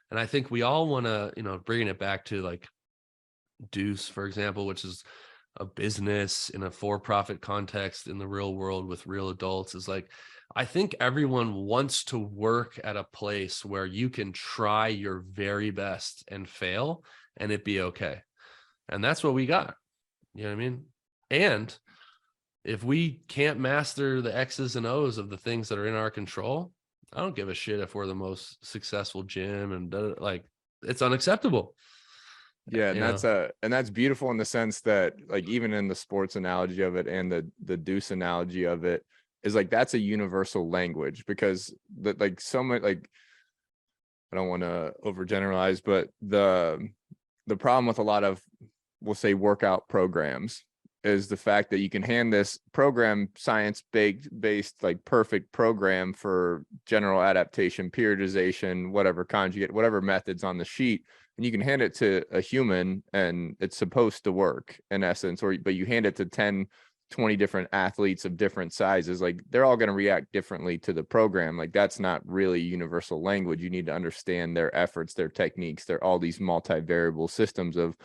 And I think we all want to, bringing it back to like DEUCE, for example, which is a business in a for-profit context in the real world with real adults, is like, I think everyone wants to work at a place where you can try your very best and fail and it be okay. And that's what we got. You know what I mean? And if we can't master the X's and O's of the things that are in our control, I don't give a shit if we're the most successful gym, and like, it's unacceptable. Yeah, You and that's beautiful in the sense that, like, even in the sports analogy of it and the DEUCE analogy of it, is like that's a universal language, because like so much, like, I don't want to overgeneralize, but the problem with a lot of, we'll say, workout programs is the fact that you can hand this program, science based, like perfect program for general adaptation, periodization, whatever conjugate, whatever methods on the sheet, and you can hand it to a human and it's supposed to work in essence, but you hand it to 10, 20 different athletes of different sizes, like they're all going to react differently to the program. Like that's not really universal language. You need to understand their efforts, their techniques, they're all these multivariable systems of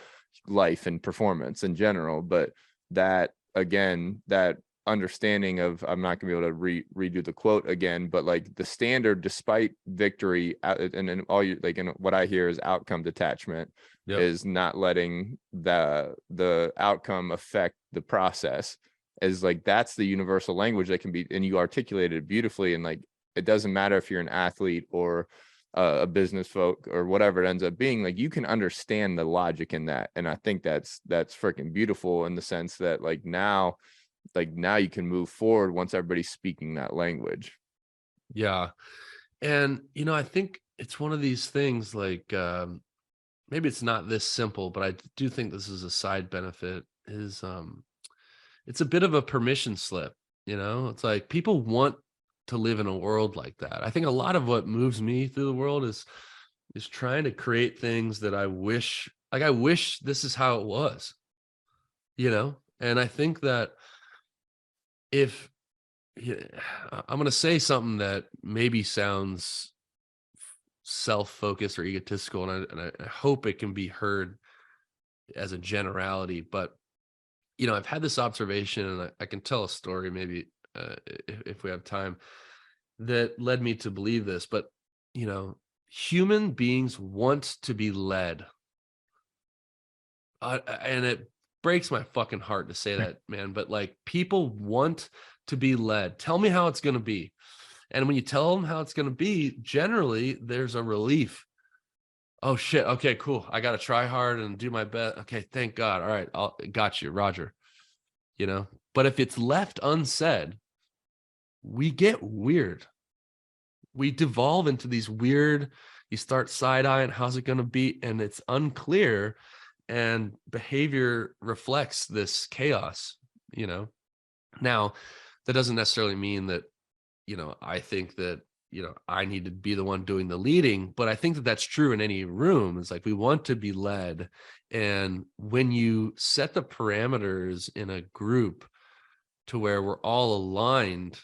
life and performance in general. But that, again, that understanding of, I'm not gonna be able to redo the quote again, but like the standard, despite victory, and all you like, and what I hear is outcome detachment. Yep. Is not letting the outcome affect the process, is like that's the universal language that can be, and you articulated it beautifully. And like it doesn't matter if you're an athlete or a business folk or whatever it ends up being, like you can understand the logic in that. And I think that's freaking beautiful in the sense that like now you can move forward once everybody's speaking that language. Yeah. And, I think it's one of these things like, maybe it's not this simple, but I do think this is a side benefit, is, it's a bit of a permission slip, it's like people want to live in a world like that. I think a lot of what moves me through the world is trying to create things that I wish this is how it was, and I think that if I'm going to say something that maybe sounds self-focused or egotistical, and I hope it can be heard as a generality, but I've had this observation, and I can tell a story maybe if we have time, that led me to believe this. But human beings want to be led, and it breaks my fucking heart to say that, man, but like people want to be led. Tell me how it's going to be. And when you tell them how it's going to be, generally there's a relief. Oh shit, okay, cool, I got to try hard and do my best. Okay, thank God. All right, got you, Roger. But if it's left unsaid, we get weird. We devolve into these weird, you start side-eyeing, how's it going to be? And it's unclear, and behavior reflects this chaos, Now, that doesn't necessarily mean that, I think that, I need to be the one doing the leading, but I think that that's true in any room. It's like we want to be led. And when you set the parameters in a group to where we're all aligned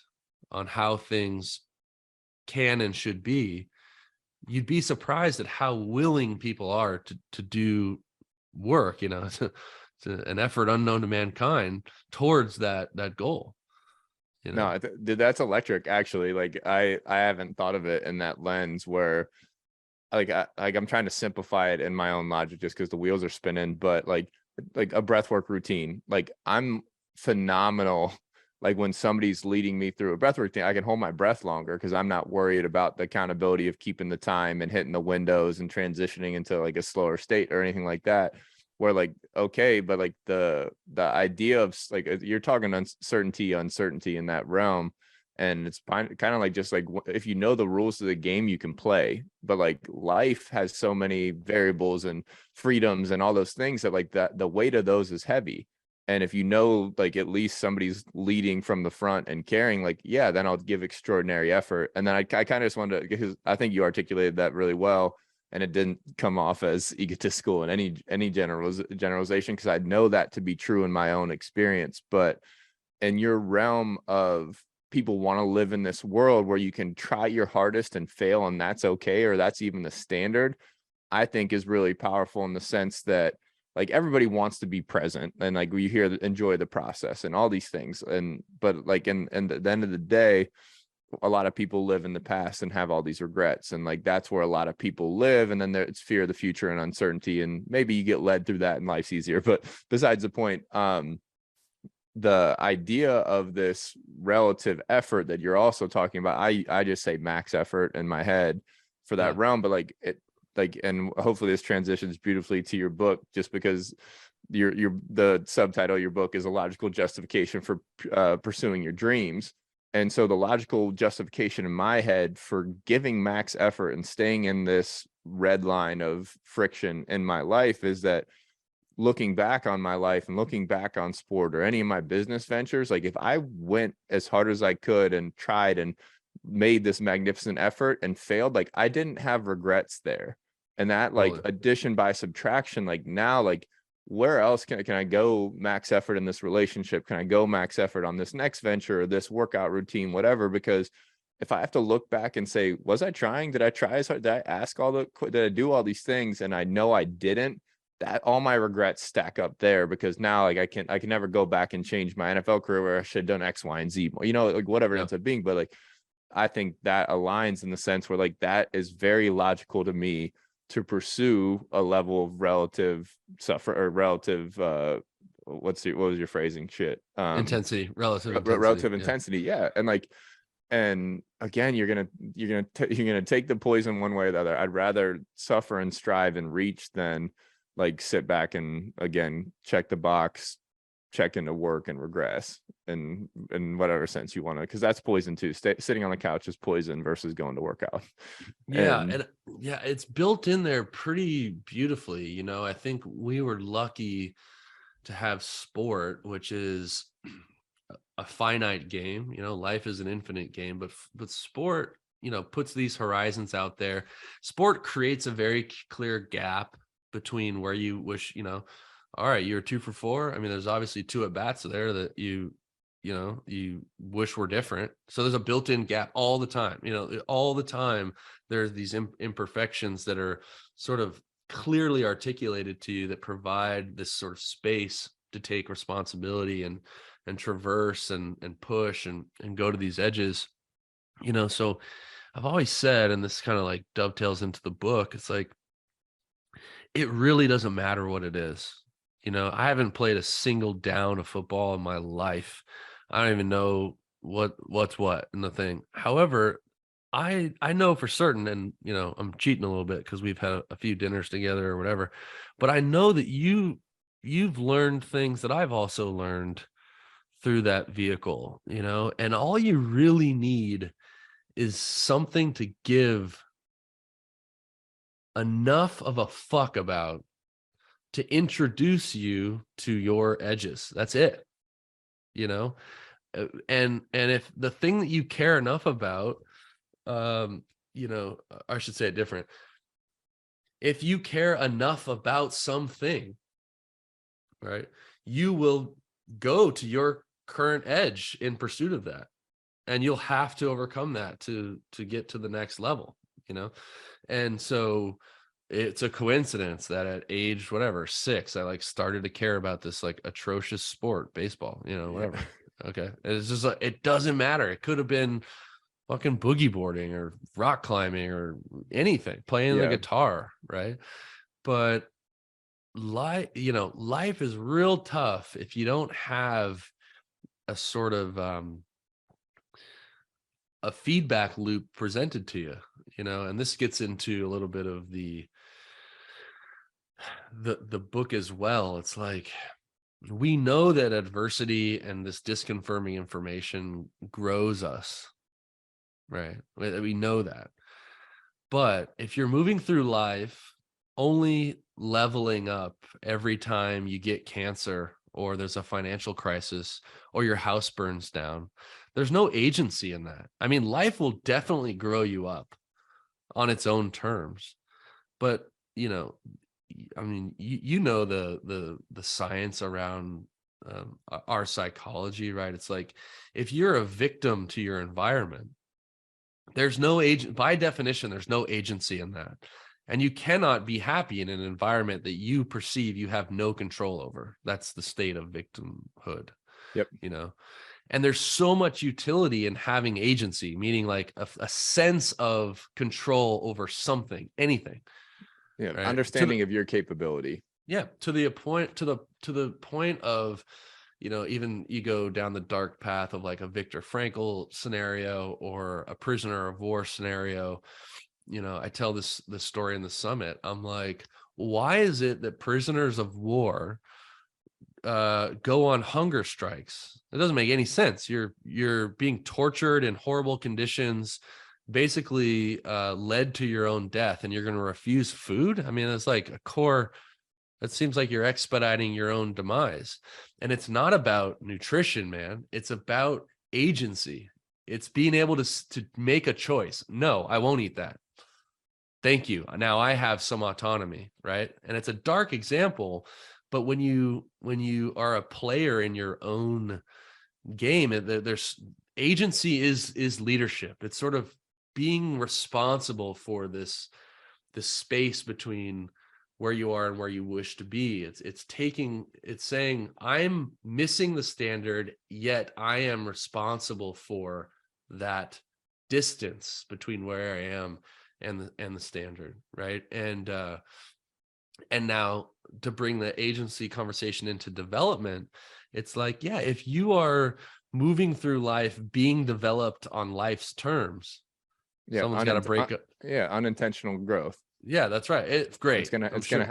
on how things can and should be, you'd be surprised at how willing people are to do work, it's an effort unknown to mankind towards that goal. No, dude, that's electric. Actually, like I haven't thought of it in that lens where, like I'm trying to simplify it in my own logic just because the wheels are spinning. But like a breathwork routine, like I'm phenomenal. Like when somebody's leading me through a breathwork routine, I can hold my breath longer because I'm not worried about the accountability of keeping the time and hitting the windows and transitioning into like a slower state or anything like that. Where like, okay, but like the idea of like, you're talking uncertainty in that realm, and it's kind of like, just like if you know the rules of the game, you can play. But like life has so many variables and freedoms and all those things that like that the weight of those is heavy. And if like at least somebody's leading from the front and carrying, like, yeah, then I'll give extraordinary effort. And then I kind of just wanted to, because I think you articulated that really well. And it didn't come off as egotistical in any generalization, because I know that to be true in my own experience. But in your realm of people want to live in this world where you can try your hardest and fail, and that's okay, or that's even the standard, I think is really powerful in the sense that like everybody wants to be present and like you hear enjoy the process and all these things. But like and at the end of the day, a lot of people live in the past and have all these regrets, and like that's where a lot of people live. And then it's fear of the future and uncertainty, and maybe you get led through that and life's easier. But besides the point, the idea of this relative effort that you're also talking about, I just say max effort in my head for that realm, but like it, like, and hopefully this transitions beautifully to your book, just because the subtitle of your book is a logical justification for pursuing your dreams. And so the logical justification in my head for giving max effort and staying in this red line of friction in my life is that looking back on my life and looking back on sport or any of my business ventures, like if I went as hard as I could and tried and made this magnificent effort and failed, like I didn't have regrets there. And that like addition by subtraction, like now, like where else can I go max effort in this relationship? Can I go max effort on this next venture or this workout routine, whatever? Because if I have to look back and say, was I trying? Did I try as hard? Did I ask did I do all these things? And I know I didn't. That all my regrets stack up there, because now like I can never go back and change my NFL career where I should have done X, Y, and Z, you know, like whatever it ends up being. But like, I think that aligns in the sense where like that is very logical to me to pursue a level of relative what was your phrasing intensity, relative intensity. Yeah. And like, and again, you're gonna take the poison one way or the other. I'd rather suffer and strive and reach than like sit back and again check the box, check into work and regress in whatever sense you want to, because that's poison too. Sitting on the couch is poison versus going to work out. And it's built in there pretty beautifully. You know, I think we were lucky to have sport, which is a finite game. You know, life is an infinite game, but sport, you know, puts these horizons out there. Sport creates a very clear gap between where you wish, you know, all right, you're 2 for 4. I mean, there's obviously 2 at bats there that you wish were different. So there's a built-in gap all the time. You know, all the time there's these imperfections that are sort of clearly articulated to you that provide this sort of space to take responsibility and traverse and push and go to these edges. You know, so I've always said, and this kind of like dovetails into the book, it's like, it really doesn't matter what it is. You know, I haven't played a single down of football in my life. I don't even know what's what in the thing. However, I know for certain, and you know, I'm cheating a little bit because we've had a few dinners together or whatever, but I know that you've learned things that I've also learned through that vehicle, you know, and all you really need is something to give enough of a fuck about to introduce you to your edges. That's it, you know? And if the thing that you care enough about, you know, I should say it different. If you care enough about something, right, you will go to your current edge in pursuit of that. And you'll have to overcome that to get to the next level, you know? And so it's a coincidence that at age, whatever, 6, I like started to care about this like atrocious sport, baseball, you know, whatever. Okay. And it's just like, it doesn't matter. It could have been fucking boogie boarding or rock climbing or anything, playing the guitar. Right. But life is real tough if you don't have a sort of, a feedback loop presented to you, you know, and this gets into a little bit of the book as well. It's like, we know that adversity and this disconfirming information grows us, right? We know that. But if you're moving through life only leveling up every time you get cancer or there's a financial crisis or your house burns down, there's no agency in that. I mean, life will definitely grow you up on its own terms. But, you know, I mean, you know the science around our psychology, right? It's like, if you're a victim to your environment, there's no agent, by definition, there's no agency in that. And you cannot be happy in an environment that you perceive you have no control over. That's the state of victimhood. Yep. You know, and there's so much utility in having agency, meaning like a sense of control over something, anything. Yeah. Right? Understanding of your capability. Yeah. To the point of, you know, even you go down the dark path of like a Viktor Frankl scenario or a prisoner of war scenario. You know, I tell this story in the summit. I'm like, why is it that prisoners of war go on hunger strikes? It doesn't make any sense. You're being tortured in horrible conditions, basically led to your own death, and you're going to refuse food. I mean, it's like a core. It seems like you're expediting your own demise. And it's not about nutrition, man. It's about agency. It's being able to make a choice. No, I won't eat that. Thank you. Now I have some autonomy, right? And it's a dark example, but when you are a player in your own game, there's agency is leadership. It's sort of being responsible for this space between where you are and where you wish to be. It's saying I'm missing the standard, yet I am responsible for that distance between where I am and the standard, right? And now to bring the agency conversation into development, it's like, yeah, if you are moving through life being developed on life's terms, someone's got to break up. Yeah, unintentional growth. Yeah, that's right. It's great. It's gonna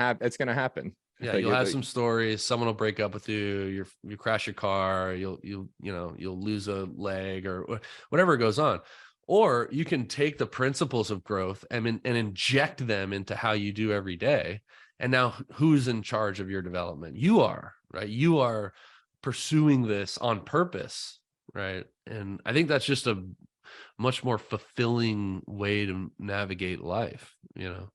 happen. Yeah, like, you'll have some stories. Someone will break up with you. You crash your car. You'll lose a leg or whatever goes on. Or you can take the principles of growth and inject them into how you do every day. And now who's in charge of your development? You are, right? You are pursuing this on purpose, right? And I think that's just a much more fulfilling way to navigate life, you know?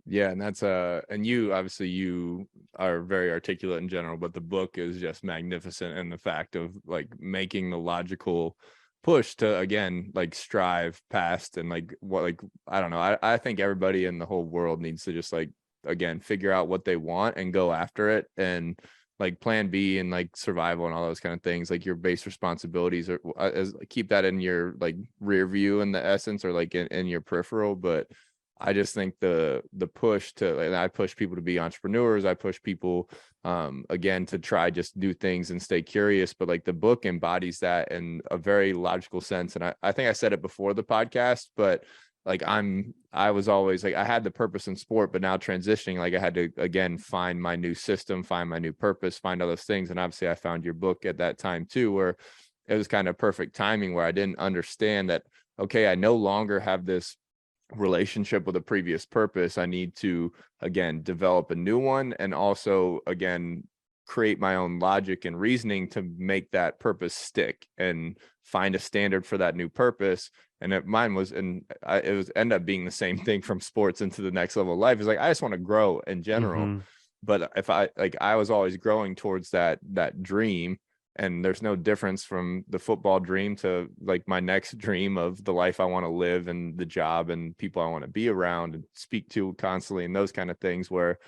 Yeah. And that's and you are very articulate in general, but the book is just magnificent in the fact of like making the logical push to, again, like strive past and like what, like, I don't know. I think everybody in the whole world needs to just like, again, figure out what they want and go after it. And like plan B and like survival and all those kind of things, like your base responsibilities are keep that in your like rear view in the essence, or like in your peripheral. But I just think the push to, and I push people to be entrepreneurs. I push people again to try just do things and stay curious. But like the book embodies that in a very logical sense. And I think I said it before the podcast, but like I was always like, I had the purpose in sport, but now transitioning, like I had to, again, find my new system, find my new purpose, find all those things. And obviously I found your book at that time too, where it was kind of perfect timing, where I didn't understand that, okay, I no longer have this relationship with a previous purpose. I need to, again, develop a new one, and also, again, create my own logic and reasoning to make that purpose stick and find a standard for that new purpose. And mine was, and it was end up being the same thing from sports into the next level of life. Is like, I just want to grow in general. Mm-hmm. But if I was always growing towards that dream, and there's no difference from the football dream to like my next dream of the life I want to live and the job and people I want to be around and speak to constantly and those kind of things, where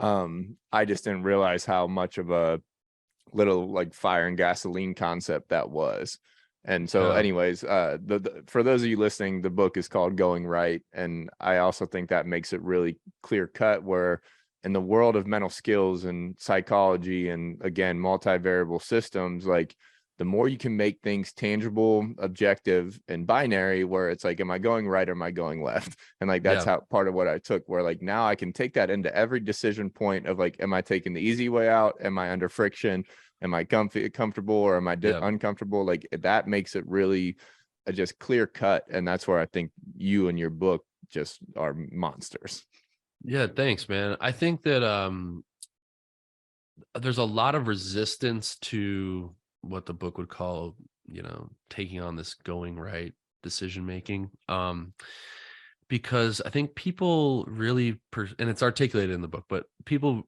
I just didn't realize how much of a little like fire and gasoline concept that was. And so anyways, for those of you listening, the book is called Going Right. And I also think that makes it really clear cut, where in the world of mental skills and psychology and, again, multivariable systems, like the more you can make things tangible, objective, and binary, where it's like, am I going right or am I going left? And like, that's how part of what I took, where like now I can take that into every decision point of like, am I taking the easy way out? Am I under friction? Am I comfortable, or am I uncomfortable? Like that makes it really just clear cut. And that's where I think you and your book just are monsters. Yeah, thanks, man. I think that there's a lot of resistance to what the book would call, taking on this going right decision making. Because I think people really, and it's articulated in the book, but people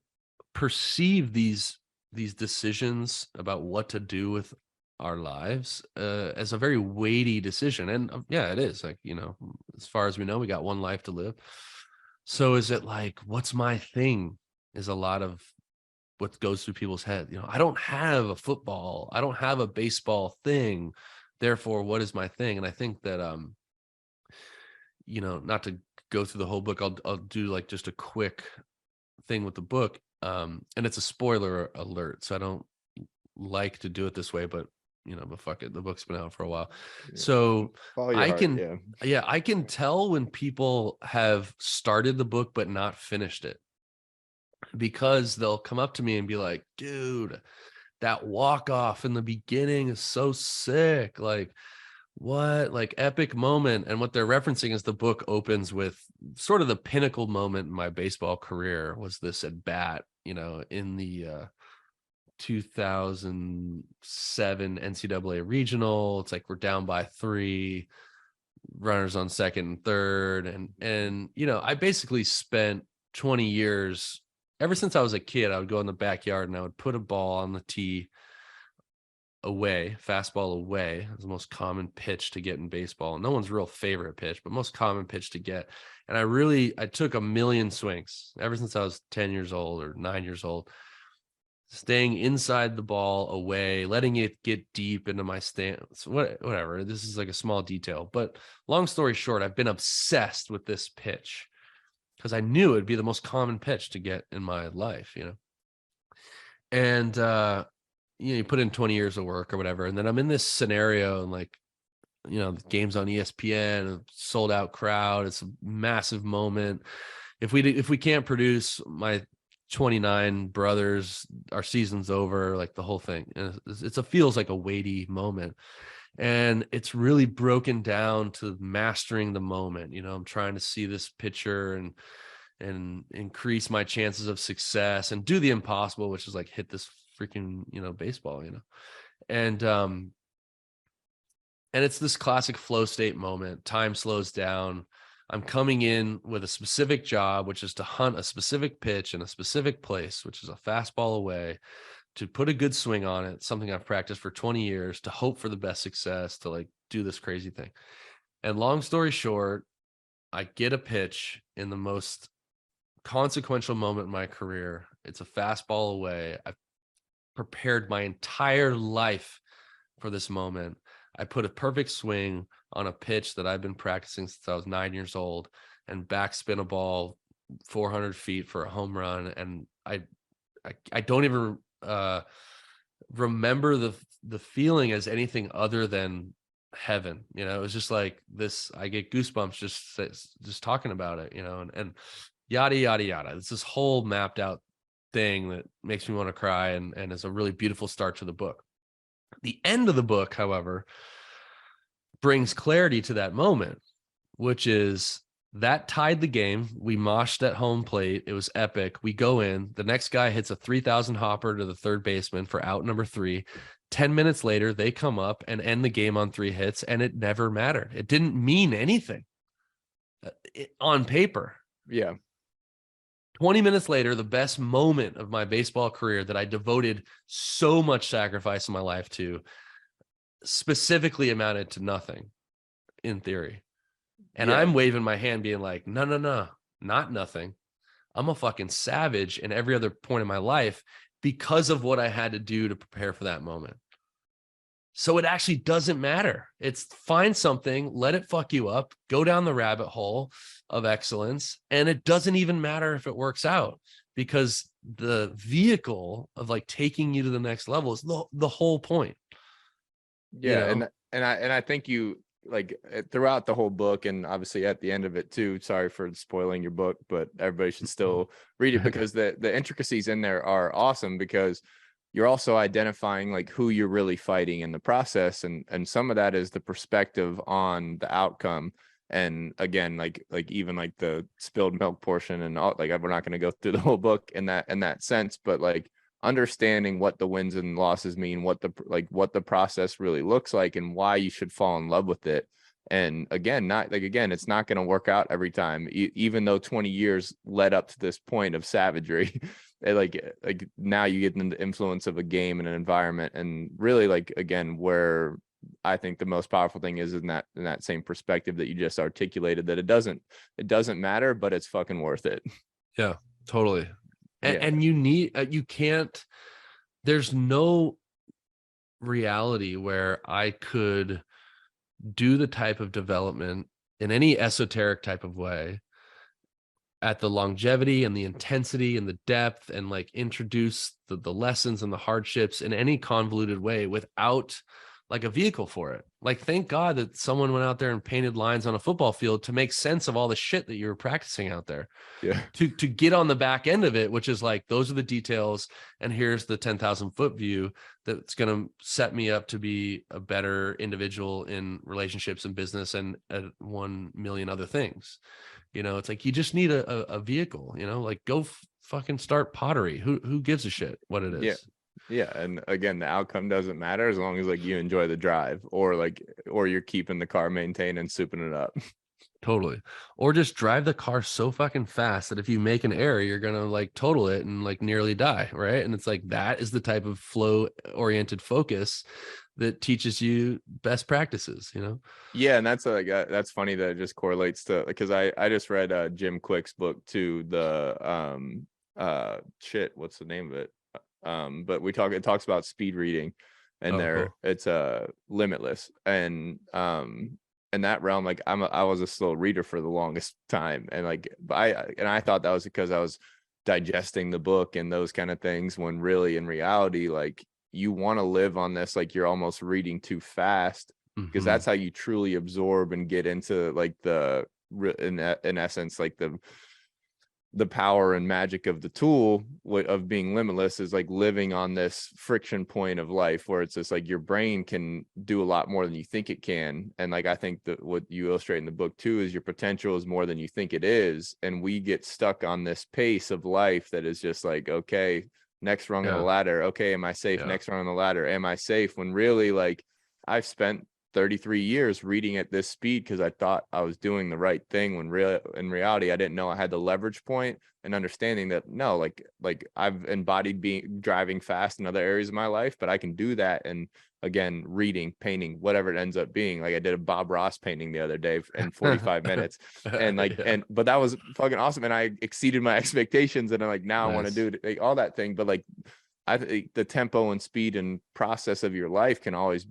perceive these decisions about what to do with our lives as a very weighty decision. And yeah, it is, like, as far as we know, we got one life to live. So is it like, what's my thing is a lot of what goes through people's head. I don't have a football, I don't have a baseball thing. Therefore, what is my thing? And I think that, not to go through the whole book, I'll do like just a quick thing with the book. And it's a spoiler alert, so I don't like to do it this way, but fuck it. The book's been out for a while. Yeah. So Follow your I heart. can, yeah, I can tell when people have started the book, but not finished it, because they'll come up to me and be like, dude, that walk off in the beginning is so sick. Like, what? Like, epic moment. And what they're referencing is the book opens with sort of the pinnacle moment in my baseball career was this at bat, in the 2007 NCAA regional. It's like we're down by 3, runners on second and third. And I basically spent 20 years, ever since I was a kid, I would go in the backyard and I would put a ball on the tee away, fastball away. It's the most common pitch to get in baseball. No one's real favorite pitch, but most common pitch to get. And I took a million swings ever since I was 10 years old or 9 years old, staying inside the ball away, letting it get deep into my stance, whatever. This is like a small detail, but long story short, I've been obsessed with this pitch because I knew it'd be the most common pitch to get in my life, and, you put in 20 years of work or whatever. And then I'm in this scenario and like, the game's on ESPN, a sold out crowd. It's a massive moment. If we can't produce, my 29 brothers, our season's over, like the whole thing. And feels like a weighty moment. And it's really broken down to mastering the moment. I'm trying to see this picture and increase my chances of success and do the impossible, which is like hit this freaking, baseball, and it's this classic flow state moment. Time slows down. I'm coming in with a specific job, which is to hunt a specific pitch in a specific place, which is a fastball away, to put a good swing on it, something I've practiced for 20 years, to hope for the best success, to like do this crazy thing. And long story short, I get a pitch in the most consequential moment in my career. It's a fastball away. I've prepared my entire life for this moment. I put a perfect swing on a pitch that I've been practicing since I was 9 years old, and backspin a ball 400 feet for a home run. And I don't even remember the feeling as anything other than heaven. It was just like this. I get goosebumps just talking about it, and yada, yada, yada. It's this whole mapped out thing that makes me want to cry and is a really beautiful start to the book. The end of the book, however, brings clarity to that moment, which is that tied the game. We moshed at home plate. It was epic. We go in. The next guy hits a 3,000 hopper to the third baseman for out number 3. 10 minutes later, they come up and end the game on 3 hits, and it never mattered. It didn't mean anything on paper. Yeah. 20 minutes later, the best moment of my baseball career that I devoted so much sacrifice in my life to specifically amounted to nothing in theory. And I'm waving my hand being like, no, not nothing. I'm a fucking savage in every other point in my life because of what I had to do to prepare for that moment. So it actually doesn't matter. It's find something, let it fuck you up, go down the rabbit hole of excellence. And it doesn't even matter if it works out, because the vehicle of like taking you to the next level is the whole point. Yeah. And I think you, like, throughout the whole book, and obviously at the end of it too, sorry for spoiling your book, but everybody should still read it, because the intricacies in there are awesome, because you're also identifying like who you're really fighting in the process. And some of that is the perspective on the outcome. And again, like even like the spilled milk portion and all, like, we're not going to go through the whole book in that sense, but like understanding what the wins and losses mean, what the process really looks like, and why you should fall in love with it. And again, it's not going to work out every time, even though 20 years led up to this point of savagery. like now you get in the influence of a game and an environment, and really, like, again, where I think the most powerful thing is in that same perspective that you just articulated, that it doesn't matter, but it's fucking worth it. Yeah, totally. Yeah. And you can't, there's no reality where I could do the type of development in any esoteric type of way at the longevity and the intensity and the depth, and like introduce the lessons and the hardships in any convoluted way without like a vehicle for it. Like, thank God that someone went out there and painted lines on a football field to make sense of all the shit that you were practicing out there. Yeah. To get on the back end of it, which is like, those are the details, and here's the 10,000 foot view that's going to set me up to be a better individual in relationships and business and 1 million other things. It's like, you just need a vehicle, like go fucking start pottery. Who gives a shit what it is? Yeah. Yeah. And again, the outcome doesn't matter as long as like you enjoy the drive, or you're keeping the car maintained and souping it up. Totally. Or just drive the car so fucking fast that if you make an error, you're going to like total it and like nearly die. Right. And it's like, that is the type of flow oriented focus that teaches you best practices, Yeah, and that's that's funny that it just correlates to, because I just read Jim Quick's book too, the what's the name of it? But it talks about speed reading, and Cool. it's limitless, and in that realm, like I was a slow reader for the longest time, and like I thought that was because I was digesting the book and those kind of things, when really in reality, like, you want to live on this, like you're almost reading too fast, because that's how you truly absorb and get into like in essence, like the power and magic of the tool of being limitless, is like living on this friction point of life, where it's just like your brain can do a lot more than you think it can. And like, I think that what you illustrate in the book too is your potential is more than you think it is. And we get stuck on this pace of life that is just like, okay, next rung of the ladder. Okay, am I safe? Next rung on the ladder. Am I safe? When really, like, I've spent 33 years reading at this speed because I thought I was doing the right thing, when in reality, I didn't know I had the leverage point, and understanding that no, like I've embodied driving fast in other areas of my life, but I can do that. And again, reading, painting, whatever it ends up being. Like, I did a Bob Ross painting the other day in 45 minutes, and but that was fucking awesome, and I exceeded my expectations, and I'm like, now I want to do it, like, all that thing. But like, I think the tempo and speed and process of your life can always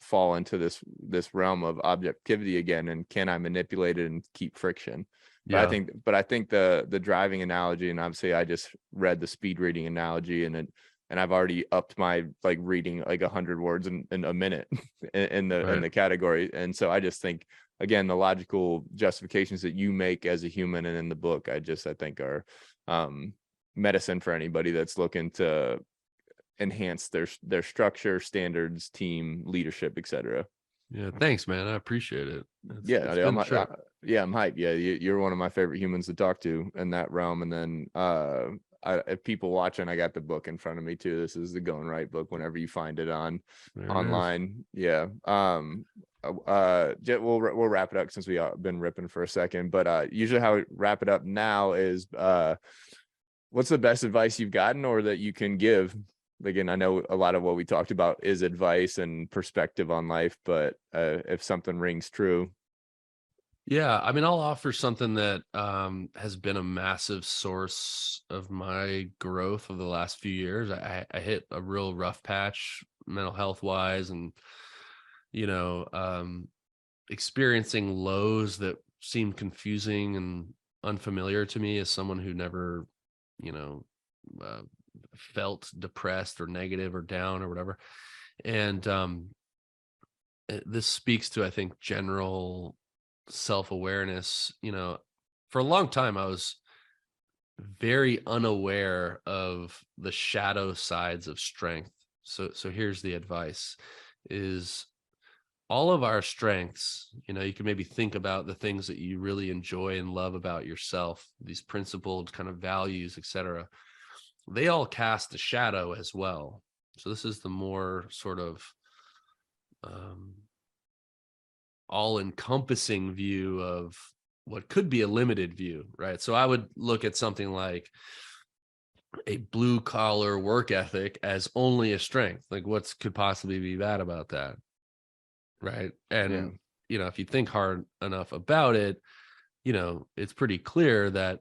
fall into this realm of objectivity again. And can I manipulate it and keep friction? But I think the driving analogy, and obviously I just read the speed reading analogy, and I've already upped my like reading like 100 words in a minute in the category. And so I just think, again, the logical justifications that you make as a human and in the book, I think are medicine for anybody that's looking to enhance their structure, standards, team leadership, etc. Yeah, thanks, man. I appreciate it. I'm hyped. Yeah, you're one of my favorite humans to talk to in that realm. And then if people watching, I got the book in front of me too. This is the Going Right book, whenever you find it online. Yeah. We'll wrap it up since we been ripping for a second, but usually how we wrap it up now is what's the best advice you've gotten or that you can give? Again, I know a lot of what we talked about is advice and perspective on life, but if something rings true. Yeah, I mean, I'll offer something that has been a massive source of my growth over the last few years. I hit a real rough patch mental health wise, and experiencing lows that seemed confusing and unfamiliar to me as someone who never felt depressed or negative or down or whatever. And this speaks to, I think, general self-awareness. For a long time I was very unaware of the shadow sides of strength. So here's the advice: is all of our strengths, you can maybe think about the things that you really enjoy and love about yourself, these principled kind of values, etc. They all cast a shadow as well. So this is the more sort of all-encompassing view of what could be a limited view, right? So I would look at something like a blue-collar work ethic as only a strength. Like, what could possibly be bad about that? right? Yeah. And, if you think hard enough about it, it's pretty clear that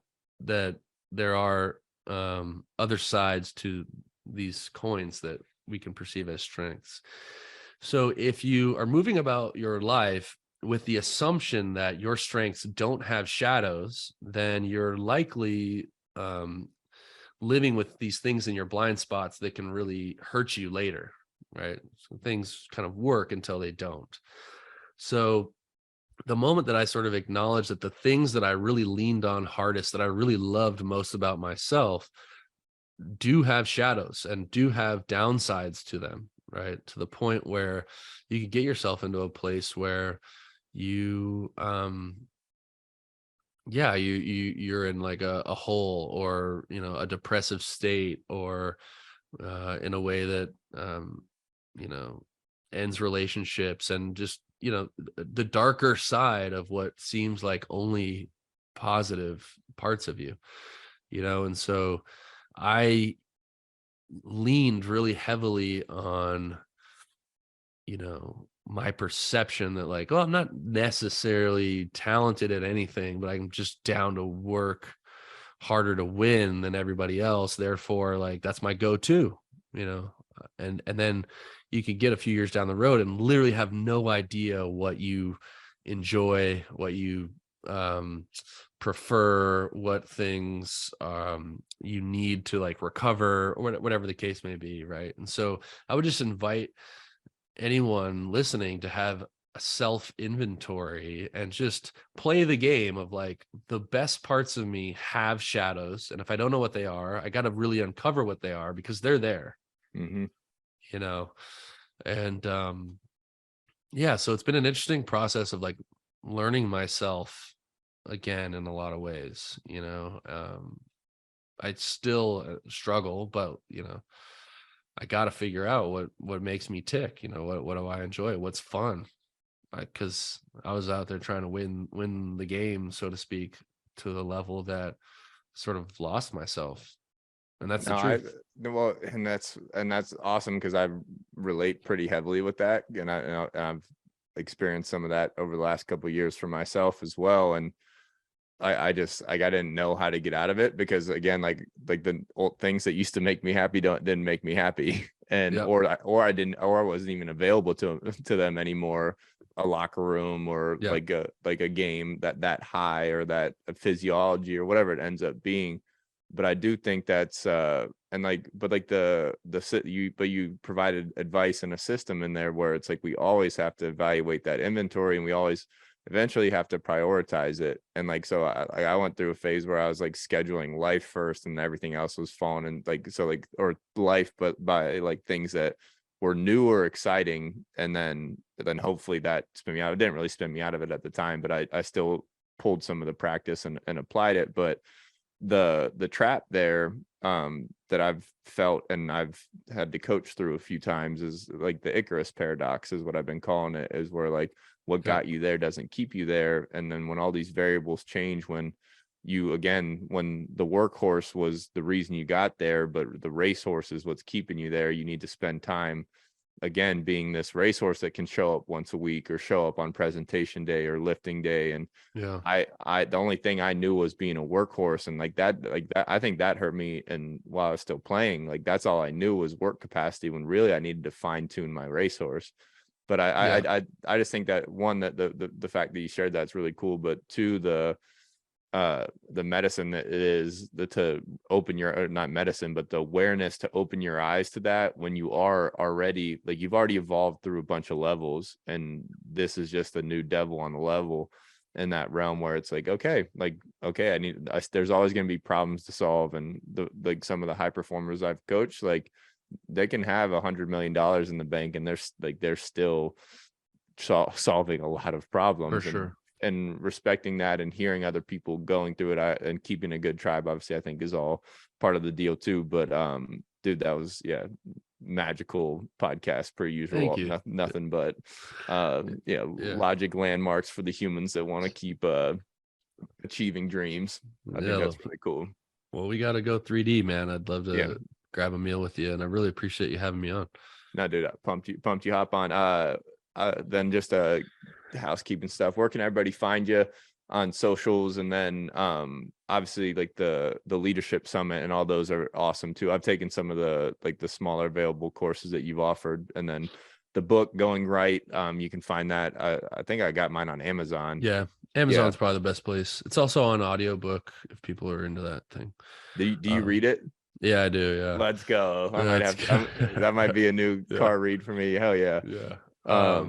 there are other sides to these coins that we can perceive as strengths. So if you are moving about your life with the assumption that your strengths don't have shadows, then you're likely living with these things in your blind spots that can really hurt you later, right? So things kind of work until they don't. So the moment that I sort of acknowledged that the things that I really leaned on hardest, that I really loved most about myself, do have shadows and do have downsides to them, right? To the point where you could get yourself into a place where you you're in like a hole, or a depressive state, or in a way that you know ends relationships, and just the darker side of what seems like only positive parts of you. And so I leaned really heavily on my perception that, like, oh, I'm not necessarily talented at anything, but I'm just down to work harder to win than everybody else. Therefore, like, that's my go-to, and then you could get a few years down the road and literally have no idea what you enjoy, what you prefer, what things you need to like recover, or whatever the case may be, right? And so I would just invite anyone listening to have a self inventory and just play the game of, like, the best parts of me have shadows, and if I don't know what they are, I got to really uncover what they are, because they're there. Mm-hmm. And yeah, so it's been an interesting process of like learning myself again in a lot of ways. I still struggle, but I got to figure out what makes me tick. What do I enjoy? What's fun? Because I was out there trying to win the game, so to speak, to the level that sort of lost myself, and that's the truth. Well, and that's awesome, because I relate pretty heavily with that, and I've experienced some of that over the last couple of years for myself as well, and I just I didn't know how to get out of it, because again, like the old things that used to make me happy didn't make me happy, and Yep. or I didn't, or I wasn't even available to them anymore. A locker room, or Yep. like a game that high, or that physiology, or whatever it ends up being. But I do think that's and like, but like you provided advice and a system in there where it's like we always have to evaluate that inventory, and we always eventually have to prioritize it. And like, so I went through a phase where I was like scheduling life first, and everything else was falling, and like, so like, or life, but by like things that were new or exciting, and then hopefully that spin me out. It didn't really spin me out of it at the time, but I still pulled some of the practice and applied it. But the trap there that I've felt, and I've had to coach through a few times, is like the Icarus paradox is what I've been calling it, is where like what got you there doesn't keep you there. And then when all these variables change, when when the workhorse was the reason you got there, but the racehorse is what's keeping you there, you need to spend time again being this racehorse that can show up once a week, or show up on presentation day or lifting day. And I the only thing I knew was being a workhorse, and like that I think that hurt me. And while I was still playing, like that's all I knew was work capacity, when really I needed to fine tune my racehorse. But I just think that, one, that the fact that you shared that's really cool, but two, the medicine that it is to open your, or not medicine, but the awareness to open your eyes to that, when you are already, like, you've already evolved through a bunch of levels, and this is just a new devil on the level in that realm, where it's like, okay, there's always going to be problems to solve. And like some of the high performers I've coached, like they can have $100 million in the bank, and they're still solving a lot of problems. For sure. And respecting that, and hearing other people going through it, and keeping a good tribe, obviously, I think is all part of the deal too. But dude, that was magical podcast per usual. Thank you. Nothing but logic landmarks for the humans that want to keep achieving dreams. I think that's pretty cool. Well, we got to go 3D, man. I'd love to grab a meal with you, and I really appreciate you having me on. No, dude, pumped you hop on. then just housekeeping stuff. Where can everybody find you on socials? And then obviously like the leadership summit and all those are awesome too. I've taken some of the smaller available courses that you've offered, and then the book Going Right, you can find that. I think I got mine on Amazon. Yeah, Amazon's probably the best place. It's also on audiobook if people are into that thing. Do you read it? Yeah, I do. Yeah. Let's go. That might be a new car read for me. Hell yeah. Yeah.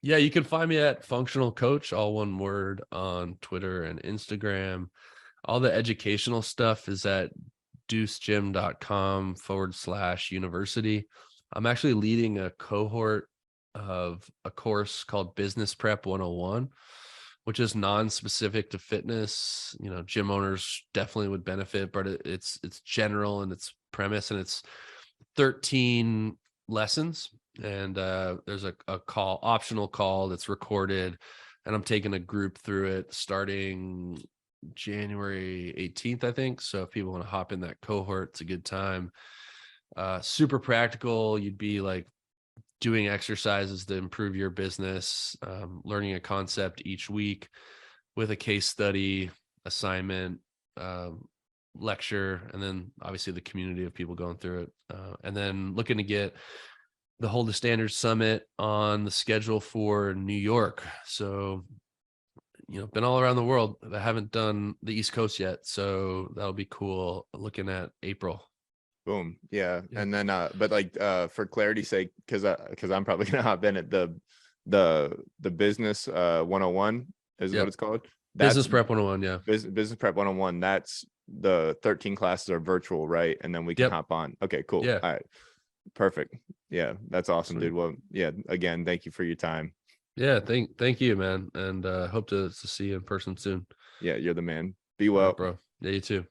Yeah, you can find me at Functional Coach, all one word, on Twitter and Instagram. All the educational stuff is at DEUCEGym.com/university. I'm actually leading a cohort of a course called Business Prep 101, which is non-specific to fitness. Gym owners definitely would benefit, but it's general in its premise, and it's 13 lessons. And there's a optional call that's recorded, and I'm taking a group through it starting January 18th, I think. So if people want to hop in that cohort, it's a good time. Super practical. You'd be like doing exercises to improve your business, learning a concept each week with a case study, assignment, lecture, and then obviously the community of people going through it. And then looking to get the Hold the Standard Summit on the schedule for New York. So, been all around the world. I haven't done the East Coast yet. So that'll be cool. Looking at April. Boom. Yeah. And then, but like, for clarity's sake, cause I'm probably going to hop in at the business, 101 is what it's called. Business Prep 101. Yeah. Business Prep 101. That's the 13 classes are virtual, right? And then we can hop on. Okay, cool. Yeah. All right. Perfect. Yeah. That's awesome, dude. Well, yeah. Again, thank you for your time. Yeah. Thank you, man. And, hope to see you in person soon. Yeah. You're the man. Be well, bro. Yeah, you too.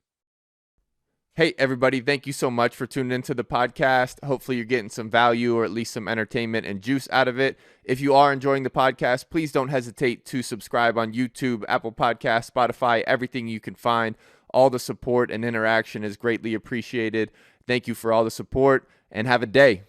Hey, everybody. Thank you so much for tuning into the podcast. Hopefully you're getting some value or at least some entertainment and juice out of it. If you are enjoying the podcast, please don't hesitate to subscribe on YouTube, Apple Podcasts, Spotify, everything you can find. All the support and interaction is greatly appreciated. Thank you for all the support, and have a day.